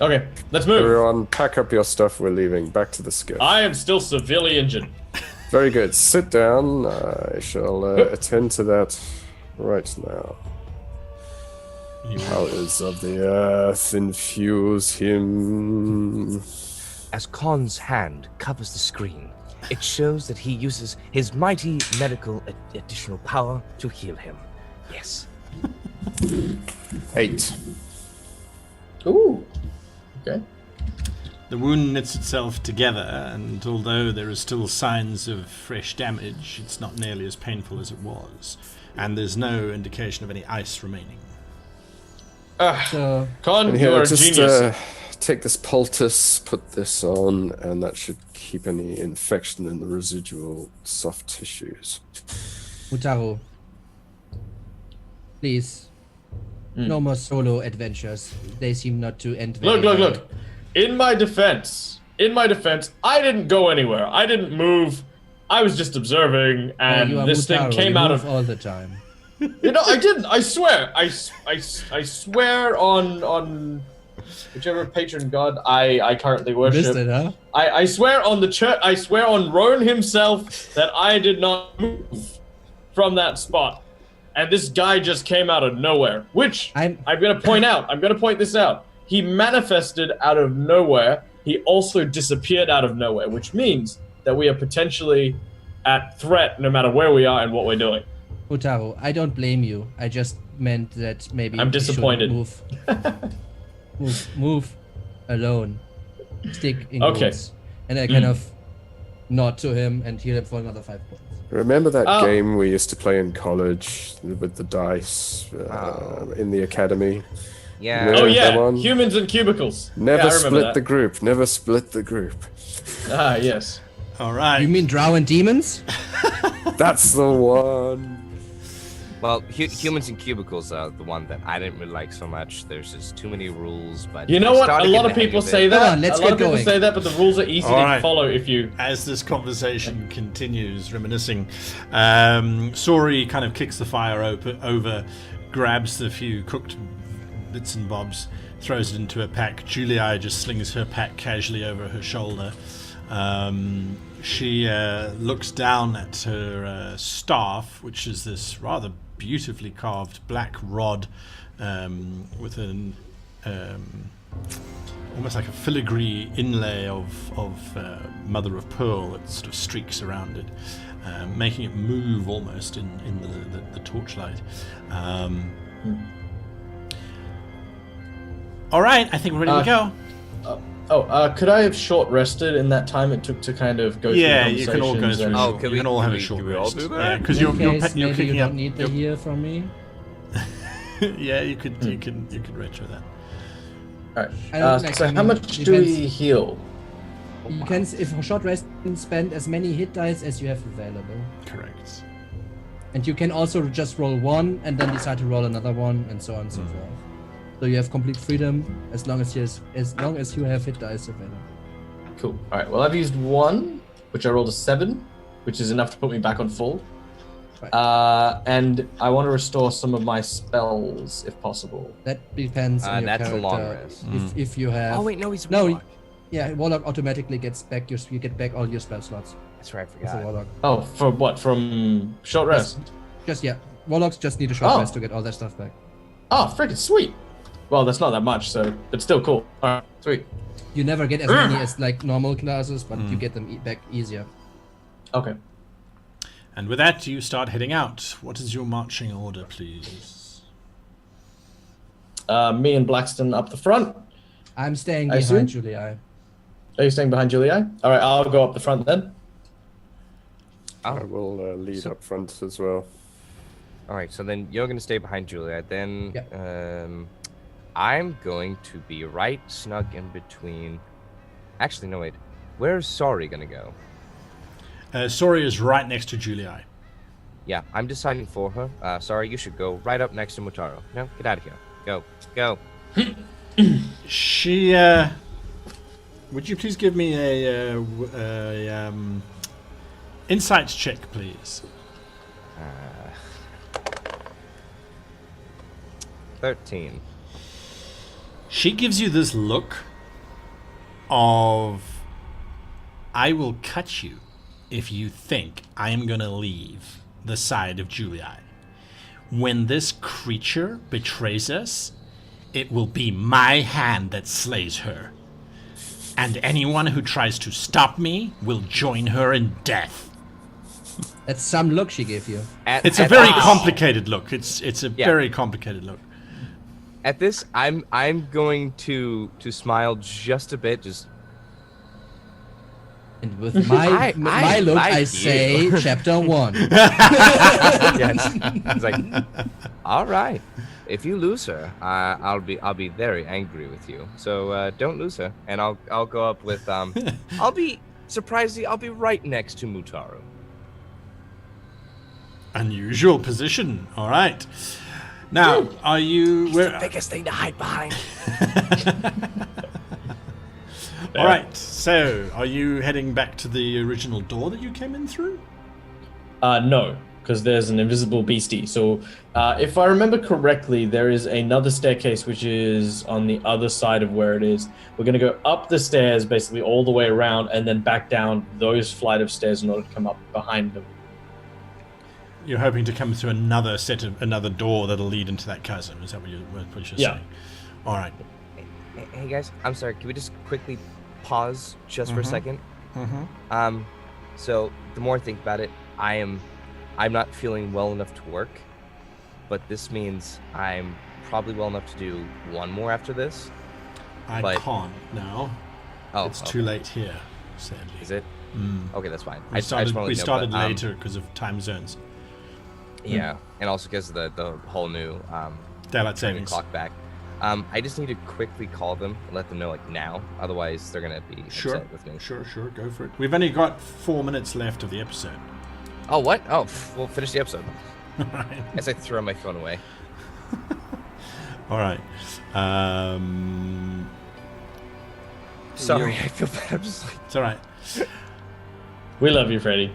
Speaker 5: Okay, let's move.
Speaker 2: Everyone, pack up your stuff. We're leaving. Back to the skiff.
Speaker 5: I am still severely injured.
Speaker 2: Very good. Sit down. I shall attend to that right now. Powers of the earth infuse him.
Speaker 4: As Khan's hand covers the screen, it shows that he uses his mighty medical additional power to heal him. Yes.
Speaker 2: 8.
Speaker 5: Ooh. Okay.
Speaker 1: The wound knits itself together, and although there are still signs of fresh damage, it's not nearly as painful as it was. And there's no indication of any ice remaining.
Speaker 3: So,
Speaker 5: Con,
Speaker 2: And
Speaker 5: you are
Speaker 2: here,
Speaker 5: a
Speaker 2: just
Speaker 5: genius.
Speaker 2: take this poultice, put this on, and that should keep any infection in the residual soft tissues.
Speaker 3: Mutaro, please, no more solo adventures. They seem not to end very
Speaker 5: Look.
Speaker 3: well.
Speaker 5: In my defense, I didn't go anywhere. I didn't move. I was just observing,
Speaker 3: Oh,
Speaker 5: and
Speaker 3: you are
Speaker 5: this thing
Speaker 3: Mutaro.
Speaker 5: came
Speaker 3: You
Speaker 5: out
Speaker 3: move
Speaker 5: of.
Speaker 3: all the time.
Speaker 5: I didn't. I swear. I swear on whichever patron god I currently worship.
Speaker 3: Missed it, huh?
Speaker 5: I swear on the church. I swear on Roan himself that I did not move from that spot, and this guy just came out of nowhere. Which I'm gonna point out. I'm gonna point this out. He manifested out of nowhere. He also disappeared out of nowhere, which means that we are potentially at threat no matter where we are and what we're doing.
Speaker 3: Utaro, I don't blame you. I just meant that maybe
Speaker 5: I'm
Speaker 3: you should
Speaker 5: disappointed.
Speaker 3: move alone. Stick in
Speaker 5: Okay.
Speaker 3: groups. And I kind of nod to him and heal him for another 5 points.
Speaker 2: Remember that game we used to play in college with the dice in the academy?
Speaker 4: Yeah.
Speaker 2: No.
Speaker 5: Oh yeah,
Speaker 2: Come on.
Speaker 5: humans and cubicles.
Speaker 2: Never
Speaker 5: Yeah, I remember
Speaker 2: split
Speaker 5: that.
Speaker 2: the group. Never split the group.
Speaker 5: Ah, yes.
Speaker 1: All right.
Speaker 3: You mean drow and demons?
Speaker 2: That's the one.
Speaker 4: Well, humans in cubicles are the one that I didn't really like so much. There's just too many rules, but
Speaker 5: You know
Speaker 4: I
Speaker 5: what?
Speaker 4: started
Speaker 5: A lot
Speaker 4: getting
Speaker 5: of
Speaker 4: the hang
Speaker 5: people
Speaker 4: of it.
Speaker 5: say that.
Speaker 3: Come on, let's
Speaker 5: a lot
Speaker 3: get
Speaker 5: of people
Speaker 3: going.
Speaker 5: say that, but the rules are easy
Speaker 1: All
Speaker 5: to
Speaker 1: right.
Speaker 5: follow if you.
Speaker 1: As this conversation continues, reminiscing, Sori kind of kicks the fire over, grabs the few cooked bits and bobs, throws it into a pack. Julia just slings her pack casually over her shoulder. She looks down at her staff, which is this rather beautifully carved black rod with an almost like a filigree inlay of mother of pearl that sort of streaks around it, making it move almost in the torchlight. All right, I think we're ready to go.
Speaker 5: Could I have short rested in that time it took to kind of go
Speaker 1: Yeah,
Speaker 5: through
Speaker 1: you can all go
Speaker 5: conversations
Speaker 1: through.
Speaker 5: and-
Speaker 4: Oh,
Speaker 1: You can all have a
Speaker 4: can
Speaker 1: short
Speaker 4: we all
Speaker 1: rest.
Speaker 4: do that?
Speaker 1: Yeah, because
Speaker 3: In
Speaker 1: you're
Speaker 3: case
Speaker 1: you're
Speaker 3: maybe
Speaker 1: kicking
Speaker 3: you
Speaker 1: up.
Speaker 3: don't need the heal from me.
Speaker 1: Yeah, you could retro that.
Speaker 5: Alright.
Speaker 3: I don't like-
Speaker 5: So
Speaker 3: I
Speaker 5: how
Speaker 3: mean,
Speaker 5: much do
Speaker 3: depends.
Speaker 5: we heal?
Speaker 3: You can, if a short rest, spend as many hit dice as you have available.
Speaker 1: Correct.
Speaker 3: And you can also just roll one and then decide to roll another one and so on and so forth. So you have complete freedom as long as you have hit dice available.
Speaker 5: Cool. Alright, well I've used one, which I rolled a 7, which is enough to put me back on full.
Speaker 3: Right.
Speaker 5: And I want to restore some of my spells if possible.
Speaker 3: That depends on your
Speaker 4: that's a
Speaker 3: character.
Speaker 4: long rest.
Speaker 3: If you have
Speaker 4: Oh wait, no, he's a
Speaker 3: No,
Speaker 4: warlock.
Speaker 3: yeah, Warlock automatically gets back you get back all your spell slots
Speaker 4: That's right, I
Speaker 3: as a
Speaker 4: forgot.
Speaker 3: Warlock.
Speaker 5: Oh, for what? From short rest?
Speaker 3: Warlocks just need a short
Speaker 5: Oh.
Speaker 3: rest to get all their stuff back.
Speaker 5: Oh, freaking sweet. Well, that's not that much, so but still cool. Alright, sweet.
Speaker 3: You never get as many as like normal classes, but you get them back easier.
Speaker 5: Okay.
Speaker 1: And with that, you start heading out. What is your marching order, please?
Speaker 5: Me and Blackston up the front.
Speaker 3: I'm staying
Speaker 5: I
Speaker 3: behind
Speaker 5: see.
Speaker 3: Julia.
Speaker 5: Are you staying behind Julia? Alright, I'll go up the front then.
Speaker 2: I will lead
Speaker 4: So-
Speaker 2: up front as well.
Speaker 4: All right, so then you're gonna stay behind Juliet. Then
Speaker 3: Yeah.
Speaker 4: I'm going to be right snug in between. Actually, no wait. Where's Sori gonna go?
Speaker 1: Sori is right next to Julia.
Speaker 4: Yeah, I'm deciding for her. Sorry, you should go right up next to Mutaro. No, get out of here. Go.
Speaker 1: She, would you please give me a insights check, please?
Speaker 4: 13.
Speaker 1: She gives you this look of, I will cut you if you think I am going to leave the side of Julia. When this creature betrays us, it will be my hand that slays her. And anyone who tries to stop me will join her in death.
Speaker 3: That's some look she gave you.
Speaker 1: It's a very complicated look. It's a
Speaker 4: Yeah.
Speaker 1: very complicated look.
Speaker 4: At this, I'm going to smile just a bit. Just
Speaker 3: And with my
Speaker 4: I
Speaker 3: look,
Speaker 4: like
Speaker 3: I
Speaker 4: you.
Speaker 3: say chapter 1.
Speaker 4: yes. It's like, all right. If you lose her, I'll be very angry with you. So don't lose her, and I'll go up with I'll be surprisingly I'll be right next to Mutaro.
Speaker 1: Unusual position. All right. Now, are you... Where,
Speaker 4: Biggest thing to hide behind.
Speaker 1: all right. So, are you heading back to the original door that you came in through?
Speaker 5: No. because there's an invisible beastie. So if I remember correctly, there is another staircase which is on the other side of where it is. We're going to go up the stairs basically all the way around and then back down those flight of stairs in order to come up behind them.
Speaker 1: You're hoping to come through another door that'll lead into that chasm. Is that what you're saying? All right.
Speaker 4: Hey guys, I'm sorry. Can we just quickly pause just for a second? So the more I think about it, I'm not feeling well enough to work, but this means I'm probably well enough to do one more after this.
Speaker 1: I can't now.
Speaker 4: Oh,
Speaker 1: it's too late here, sadly.
Speaker 4: Is it? Okay, that's fine.
Speaker 1: We started later because of time zones.
Speaker 4: Yeah, and also because of the whole new
Speaker 1: daylight savings
Speaker 4: clock back. I just need to quickly call them and let them know now. Otherwise, they're gonna be upset with me.
Speaker 1: Sure, go for it. We've only got 4 minutes left of the episode.
Speaker 4: Oh, what? Oh, we'll finish the episode.
Speaker 1: Right.
Speaker 4: As I throw my phone away.
Speaker 1: All right.
Speaker 4: Sorry, I feel bad. I'm just like...
Speaker 1: It's all right.
Speaker 5: We love you, Freddy.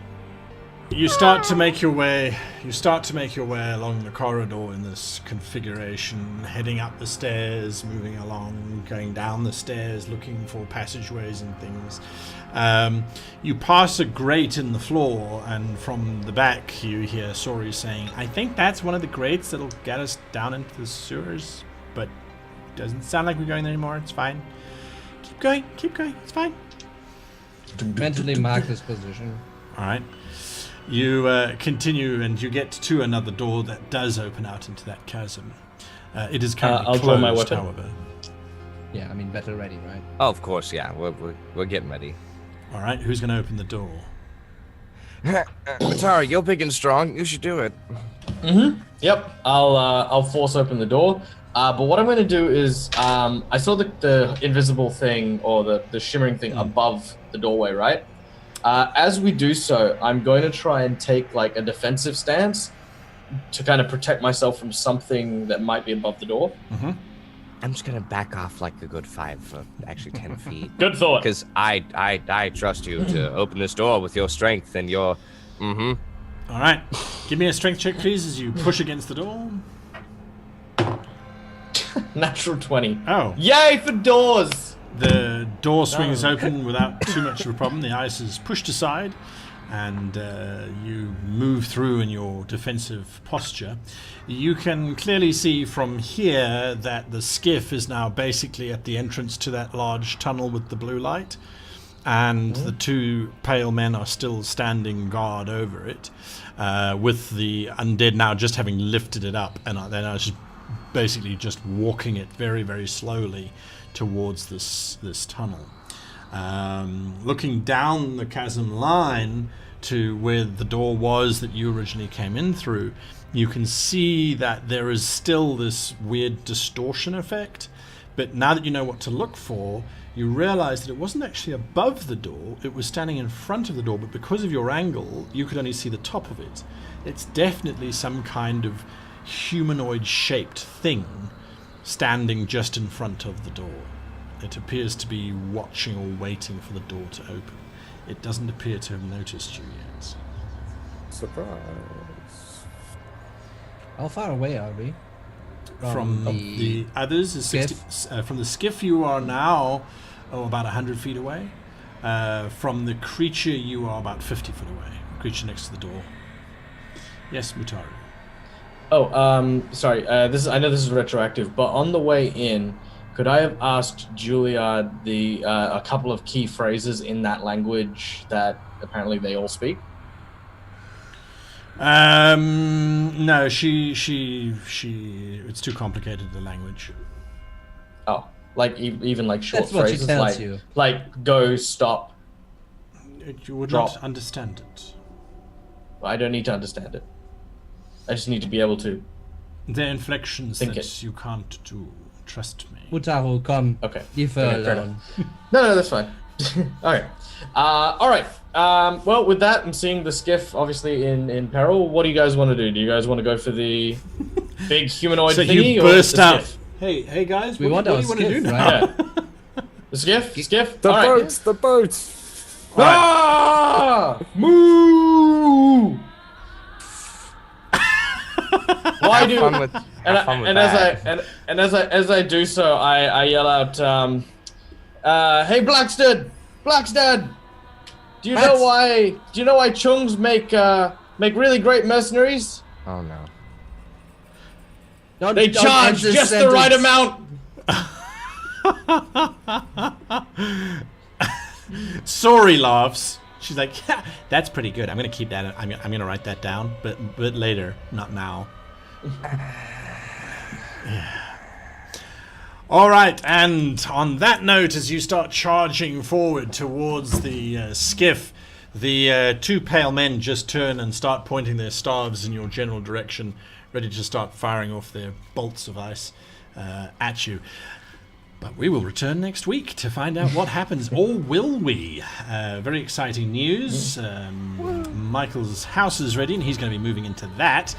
Speaker 1: You start to make your way along the corridor in this configuration, heading up the stairs, moving along, going down the stairs, looking for passageways and things. You pass a grate in the floor, and from the back you hear Sori saying, "I think that's one of the grates that'll get us down into the sewers, but it doesn't sound like we're going there anymore. It's fine. Keep going, it's fine."
Speaker 3: Mentally mark this position.
Speaker 1: All right. You continue and you get to another door that does open out into that chasm. It is currently
Speaker 5: I'll
Speaker 1: closed,
Speaker 5: draw my weapon.
Speaker 1: however.
Speaker 3: Yeah, I mean, battle ready, right?
Speaker 4: Oh, of course, yeah. We're getting ready.
Speaker 1: All right, who's going to open the door?
Speaker 4: Matara, you're big and strong. You should do it.
Speaker 5: Yep. I'll force open the door. But what I'm going to do is, I saw the invisible thing or the shimmering thing above the doorway, right? As we do so, I'm going to try and take like a defensive stance to kind of protect myself from something that might be above the door.
Speaker 4: I'm just gonna back off like a good 10 feet.
Speaker 5: Good thought.
Speaker 4: Because I trust you to open this door with your strength and your.
Speaker 1: All right, give me a strength check, please, as you push against the door.
Speaker 5: Natural 20.
Speaker 1: Oh.
Speaker 5: Yay for doors!
Speaker 1: The door swings open without too much of a problem. The ice is pushed aside, and you move through in your defensive posture. You can clearly see from here that the skiff is now basically at the entrance to that large tunnel with the blue light, and the two pale men are still standing guard over it, with the undead now just having lifted it up, and they're now just basically just walking it very, very slowly towards this tunnel. Looking down the chasm line to where the door was that you originally came in through, you can see that there is still this weird distortion effect, but now that you know what to look for, you realize that it wasn't actually above the door, it was standing in front of the door, but because of your angle, you could only see the top of it. It's definitely some kind of humanoid-shaped thing standing just in front of the door. It appears to be watching or waiting for the door to open. It doesn't appear to have noticed you yet.
Speaker 2: Surprise.
Speaker 3: How far away are we?
Speaker 1: From the others is 60, from the skiff you are now about 100 feet away. From the creature you are about 50 foot away. The creature next to the door. Yes, Mutaru.
Speaker 5: Oh, sorry. I know this is retroactive, but on the way in, could I have asked Julia a couple of key phrases in that language that apparently they all speak?
Speaker 1: No, she it's too complicated, the language.
Speaker 5: Oh, like even like short
Speaker 3: That's what
Speaker 5: phrases,
Speaker 3: she tells you.
Speaker 5: like go, stop.
Speaker 1: You would
Speaker 5: Drop.
Speaker 1: not understand it.
Speaker 5: I don't need to understand it. I just need to be able to.
Speaker 1: They're inflections
Speaker 5: Think
Speaker 1: that
Speaker 5: it.
Speaker 1: you can't do. Trust me.
Speaker 3: Mutaru, come.
Speaker 5: Okay.
Speaker 3: Leave her
Speaker 5: Okay, fair
Speaker 3: alone.
Speaker 5: No, that's fine. Okay. All right. Well, with that, I'm seeing the skiff obviously in peril. What do you guys want to do? Do you guys want to go for the big humanoid
Speaker 1: So
Speaker 5: thingy
Speaker 1: you
Speaker 5: or
Speaker 1: burst
Speaker 5: the
Speaker 1: out.
Speaker 5: skiff?
Speaker 1: Hey guys,
Speaker 3: We
Speaker 1: what
Speaker 3: want
Speaker 1: do
Speaker 3: our
Speaker 1: you want to
Speaker 3: skiff,
Speaker 1: do now?
Speaker 3: right?
Speaker 5: Yeah. The skiff.
Speaker 2: The
Speaker 5: All right.
Speaker 2: boat! The boat!
Speaker 5: Ah! Moo! Why do?
Speaker 4: Have fun with that.
Speaker 5: As I do so, I yell out, "Hey, Blackstead! Do you know why Chungs make really great mercenaries?
Speaker 4: Oh no.
Speaker 5: They charge just the right amount."
Speaker 1: Sorry laughs. She's like, yeah, that's pretty good. I'm gonna keep that. I'm gonna write that down, but later, not now. Yeah. All right, and on that note, as you start charging forward towards the skiff, the two pale men just turn and start pointing their staves in your general direction, ready to start firing off their bolts of ice at you. But we will return next week to find out what happens, or will we? Very exciting news. Michael's house is ready, and he's going to be moving into that.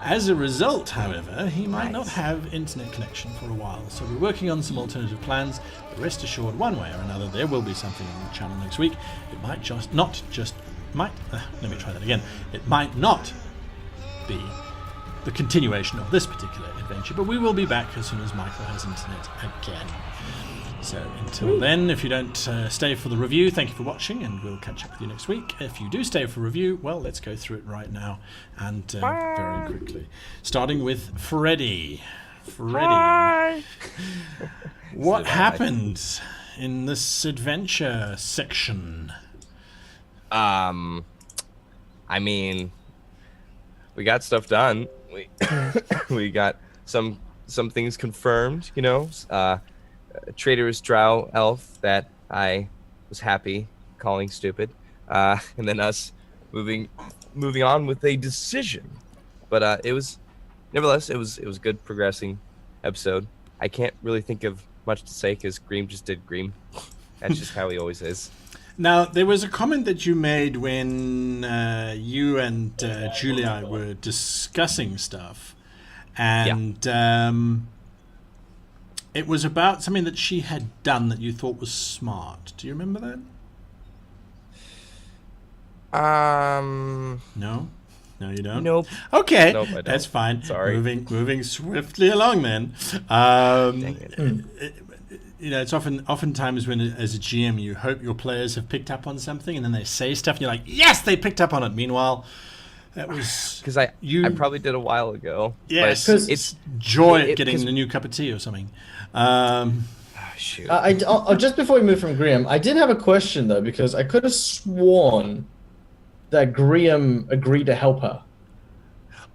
Speaker 1: As a result, however, he might not have internet connection for a while, so we're working on some alternative plans. But rest assured, one way or another, there will be something on the channel next week. It might let me try that again. It might not be the continuation of this particular adventure, but we will be back as soon as Michael has internet again. So until then, if you don't stay for the review, thank you for watching, and we'll catch up with you next week. If you do stay for review, well, let's go through it right now, and very quickly. Starting with Freddy. Freddy, what happened in this adventure section?
Speaker 4: I mean, we got stuff done. We got some things confirmed, you know. Traitorous drow elf that I was happy calling stupid, and then us moving on with a decision. But it was a good progressing episode. I can't really think of much to say because Greem just did Greem. That's just how he always is.
Speaker 1: Now, there was a comment that you made when you and Julia were discussing stuff, and it was about something that she had done that you thought was smart. Do you remember that? No, you don't.
Speaker 4: Nope.
Speaker 1: Okay,
Speaker 4: nope, I don't.
Speaker 1: That's fine.
Speaker 4: Sorry.
Speaker 1: Moving swiftly along then.
Speaker 4: Dang it.
Speaker 1: You know, it's oftentimes when, as a GM, you hope your players have picked up on something, and then they say stuff, and you're like, yes, they picked up on it. Meanwhile, that was
Speaker 4: because I probably did a while ago.
Speaker 1: Yes,
Speaker 4: but
Speaker 1: it's joy at getting a new cup of tea or something.
Speaker 4: Shoot.
Speaker 5: Just before we move from Graham, I did have a question though, because I could have sworn that Graham agreed to help her.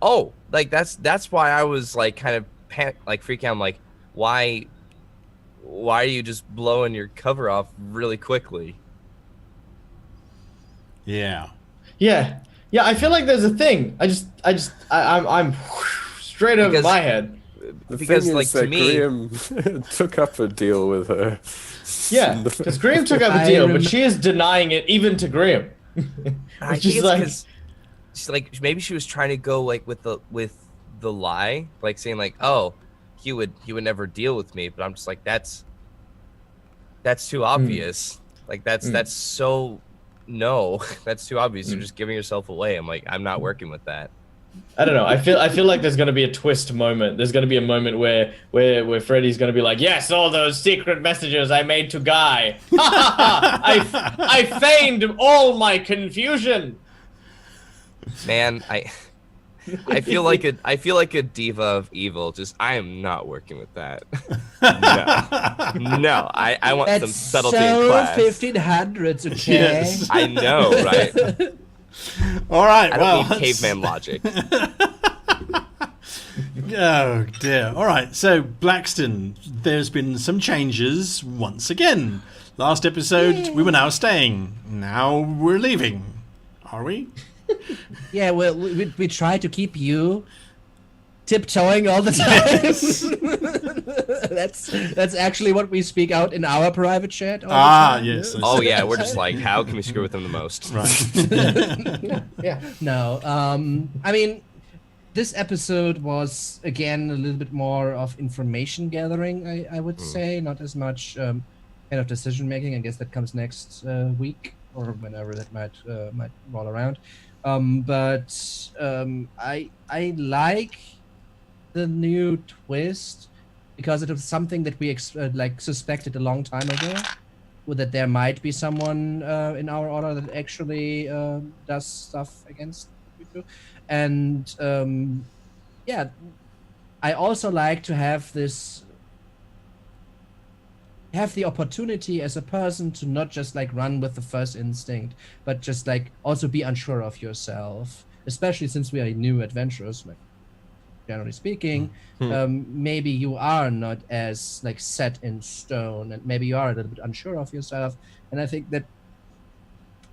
Speaker 4: Oh, like that's why I was like kind of freaking out. I'm like, why are you just blowing your cover off really quickly?
Speaker 1: Yeah.
Speaker 5: I feel like there's a thing. I'm straight over my head.
Speaker 2: The
Speaker 4: Because,
Speaker 2: thing
Speaker 4: like,
Speaker 2: is
Speaker 4: to
Speaker 2: that
Speaker 4: me-
Speaker 2: Graham took up a deal with her.
Speaker 5: Yeah, because Graham took up a deal, but she is denying it even to Graham.
Speaker 4: I think it's because she's like, maybe she was trying to go like with the lie, like saying like, oh, he would never deal with me, but I'm just like, that's too obvious. Like that's so no, that's too obvious. You're just giving yourself away. I'm like, I'm not working with that.
Speaker 5: I don't know. I feel like there's gonna be a twist moment. There's gonna be a moment where Freddy's gonna be like, yes, all those secret messages I made to Guy. I feigned all my confusion.
Speaker 4: Man, I feel like a diva of evil. Just I am not working with that. No, I want some subtlety in class.
Speaker 3: 1500s, okay?
Speaker 1: Yes.
Speaker 4: I know, right?
Speaker 1: All right.
Speaker 4: I don't need caveman logic.
Speaker 1: Oh dear. All right. So Blackston, there's been some changes once again. Last episode, we were now staying. Now we're leaving. Are we?
Speaker 3: Yeah, well, we try to keep you tiptoeing all the time.
Speaker 1: Yes.
Speaker 3: that's actually what we speak out in our private chat. All the time.
Speaker 1: Yes.
Speaker 4: Oh yeah, we're just like, how can we screw with them the most?
Speaker 1: Right.
Speaker 5: Yeah.
Speaker 3: No, I mean, this episode was again a little bit more of information gathering. I would say, not as much kind of decision making. I guess that comes next week or whenever that might roll around. But I like the new twist because it was something that we suspected a long time ago, that there might be someone in our order that actually does stuff against people. And yeah, I also like to have the opportunity as a person to not just like run with the first instinct, but just like also be unsure of yourself, especially since we are new adventurers, like generally speaking. Maybe you are not as like set in stone, and maybe you are a little bit unsure of yourself, and I think that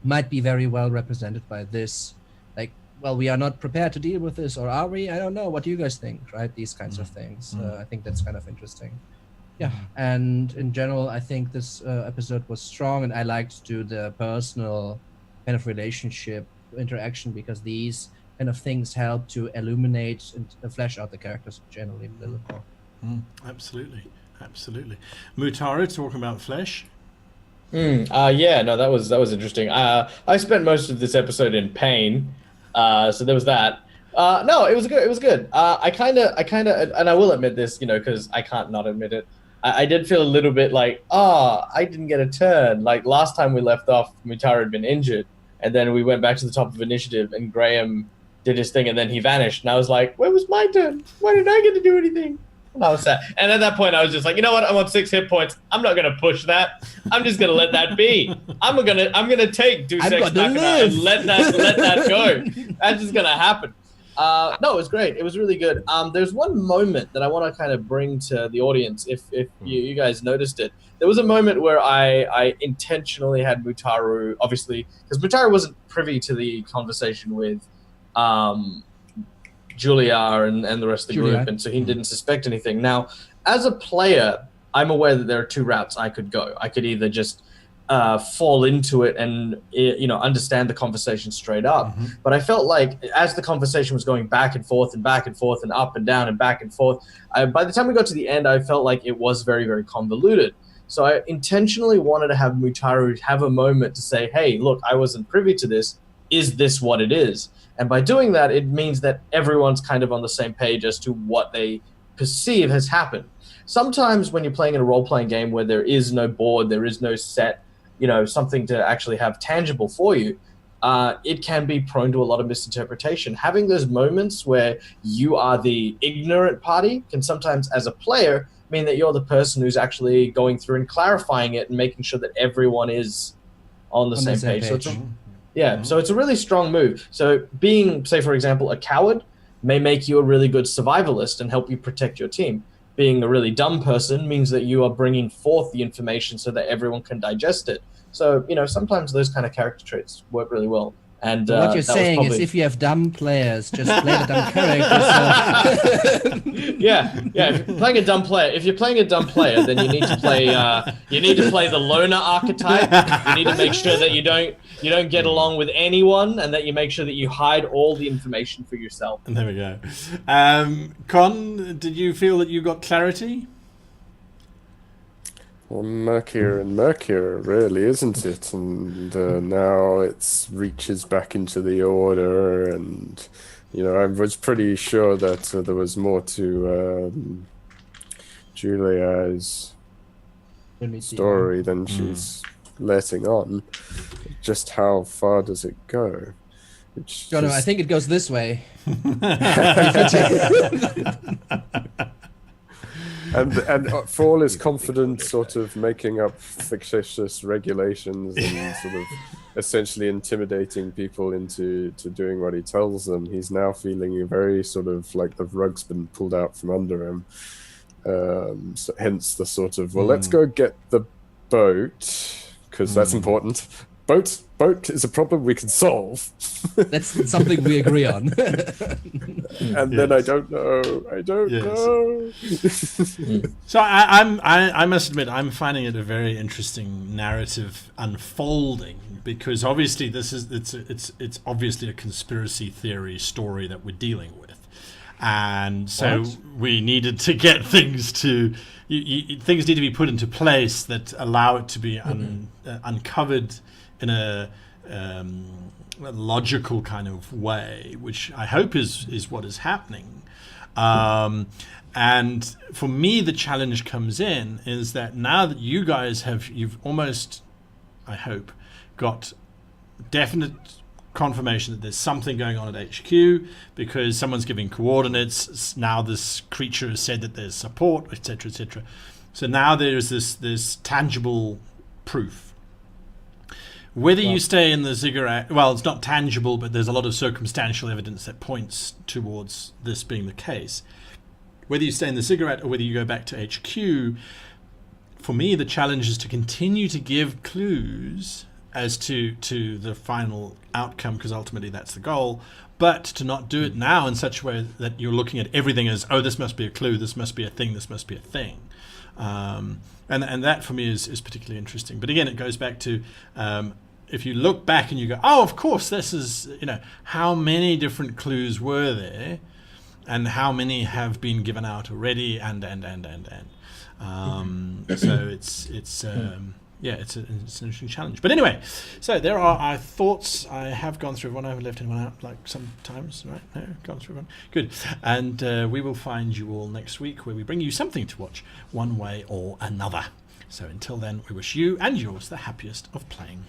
Speaker 3: might be very well represented by this. Like, well, we are not prepared to deal with this, or are we? I don't know. What do you guys think? Right, these kinds of things. I think that's kind of interesting. Yeah, and in general, I think this episode was strong, and I liked to do the personal kind of relationship interaction, because these kind of things help to illuminate and flesh out the characters generally a little more.
Speaker 1: Absolutely. Mutara, talking about flesh.
Speaker 5: Yeah, no, that was interesting. I spent most of this episode in pain, so there was that. No, it was good. It was good. I kind of, and I will admit this, because I can't not admit it. I did feel a little bit like, I didn't get a turn. Like last time we left off, Mutara had been injured, and then we went back to the top of initiative, and Graham did his thing, and then he vanished. And I was like, where was my turn? Why didn't I get to do anything? And I was sad. And at that point, I was just like, you know what? I'm on 6 hit points. I'm not gonna push that. I'm just gonna let that be. I'm gonna take Deus Ex Machina and let that go. That's just gonna happen. No, it was great. It was really good. There's one moment that I want to kind of bring to the audience, if you guys noticed it. There was a moment where I intentionally had Mutaru, obviously, because Mutaru wasn't privy to the conversation with Julia and the rest of the group, and so he didn't suspect anything. Now, as a player, I'm aware that there are 2 routes I could go. I could either just fall into it and understand the conversation straight up. But I felt like as the conversation was going back and forth and up and down and back and forth, by the time we got to the end, I felt like it was very, very convoluted. So I intentionally wanted to have Mutaru have a moment to say, hey, look, I wasn't privy to this. Is this what it is? And by doing that, it means that everyone's kind of on the same page as to what they perceive has happened. Sometimes when you're playing in a role-playing game where there is no board, there is no set, something to actually have tangible for you, it can be prone to a lot of misinterpretation. Having those moments where you are the ignorant party can sometimes, as a player, mean that you're the person who's actually going through and clarifying it and making sure that everyone is on the same page. So it's a really strong move. So being, say, for example, a coward may make you a really good survivalist and help you protect your team. Being a really dumb person means that you are bringing forth the information so that everyone can digest it. So, sometimes those kind of character traits work really well. And
Speaker 3: what you're saying is, if you have dumb players, just play the dumb characters.
Speaker 5: Yeah. If you're playing a dumb player, then you need to play. You need to play the loner archetype. You need to make sure that you don't get along with anyone, and that you make sure that you hide all the information for yourself.
Speaker 1: And there we go. Con, did you feel that you got clarity?
Speaker 2: Well, murkier and murkier, really, isn't it? And now it reaches back into the order, and I was pretty sure that there was more to Julia's story than she's letting on. Just how far does it go?
Speaker 3: I think it goes this way.
Speaker 2: And for all his confident sort of making up fictitious regulations and sort of essentially intimidating people into doing what he tells them, he's now feeling very sort of like the rug's been pulled out from under him. So hence the sort of, let's go get the boat, because that's important. Boat is a problem we can solve.
Speaker 3: That's something we agree on.
Speaker 2: And then I don't know.
Speaker 1: So I must admit, I'm finding it a very interesting narrative unfolding, because obviously it's obviously a conspiracy theory story that we're dealing with, and so we needed to get things to. Things need to be put into place that allow it to be uncovered in a logical kind of way, which I hope is what is happening. And for me, the challenge comes in is that now that you guys you've almost, I hope, got definite confirmation that there's something going on at HQ because someone's giving coordinates. Now this creature has said that there's support, etc., etc. So now there's this tangible proof. Whether you stay in the ziggurat, well, it's not tangible, but there's a lot of circumstantial evidence that points towards this being the case. Whether you stay in the ziggurat or whether you go back to HQ, for me, the challenge is to continue to give clues as to the final outcome, because ultimately that's the goal, but to not do it now in such a way that you're looking at everything as, oh, this must be a clue, this must be a thing, this must be a thing. And that for me is particularly interesting. But again, it goes back to if you look back and you go, oh, of course, this is, how many different clues were there and how many have been given out already and. So it's an interesting challenge. But anyway, so there are our thoughts. I have gone through one. I haven't left anyone out like sometimes, right? No, gone through one. Good. And we will find you all next week where we bring you something to watch one way or another. So until then, we wish you and yours the happiest of playing.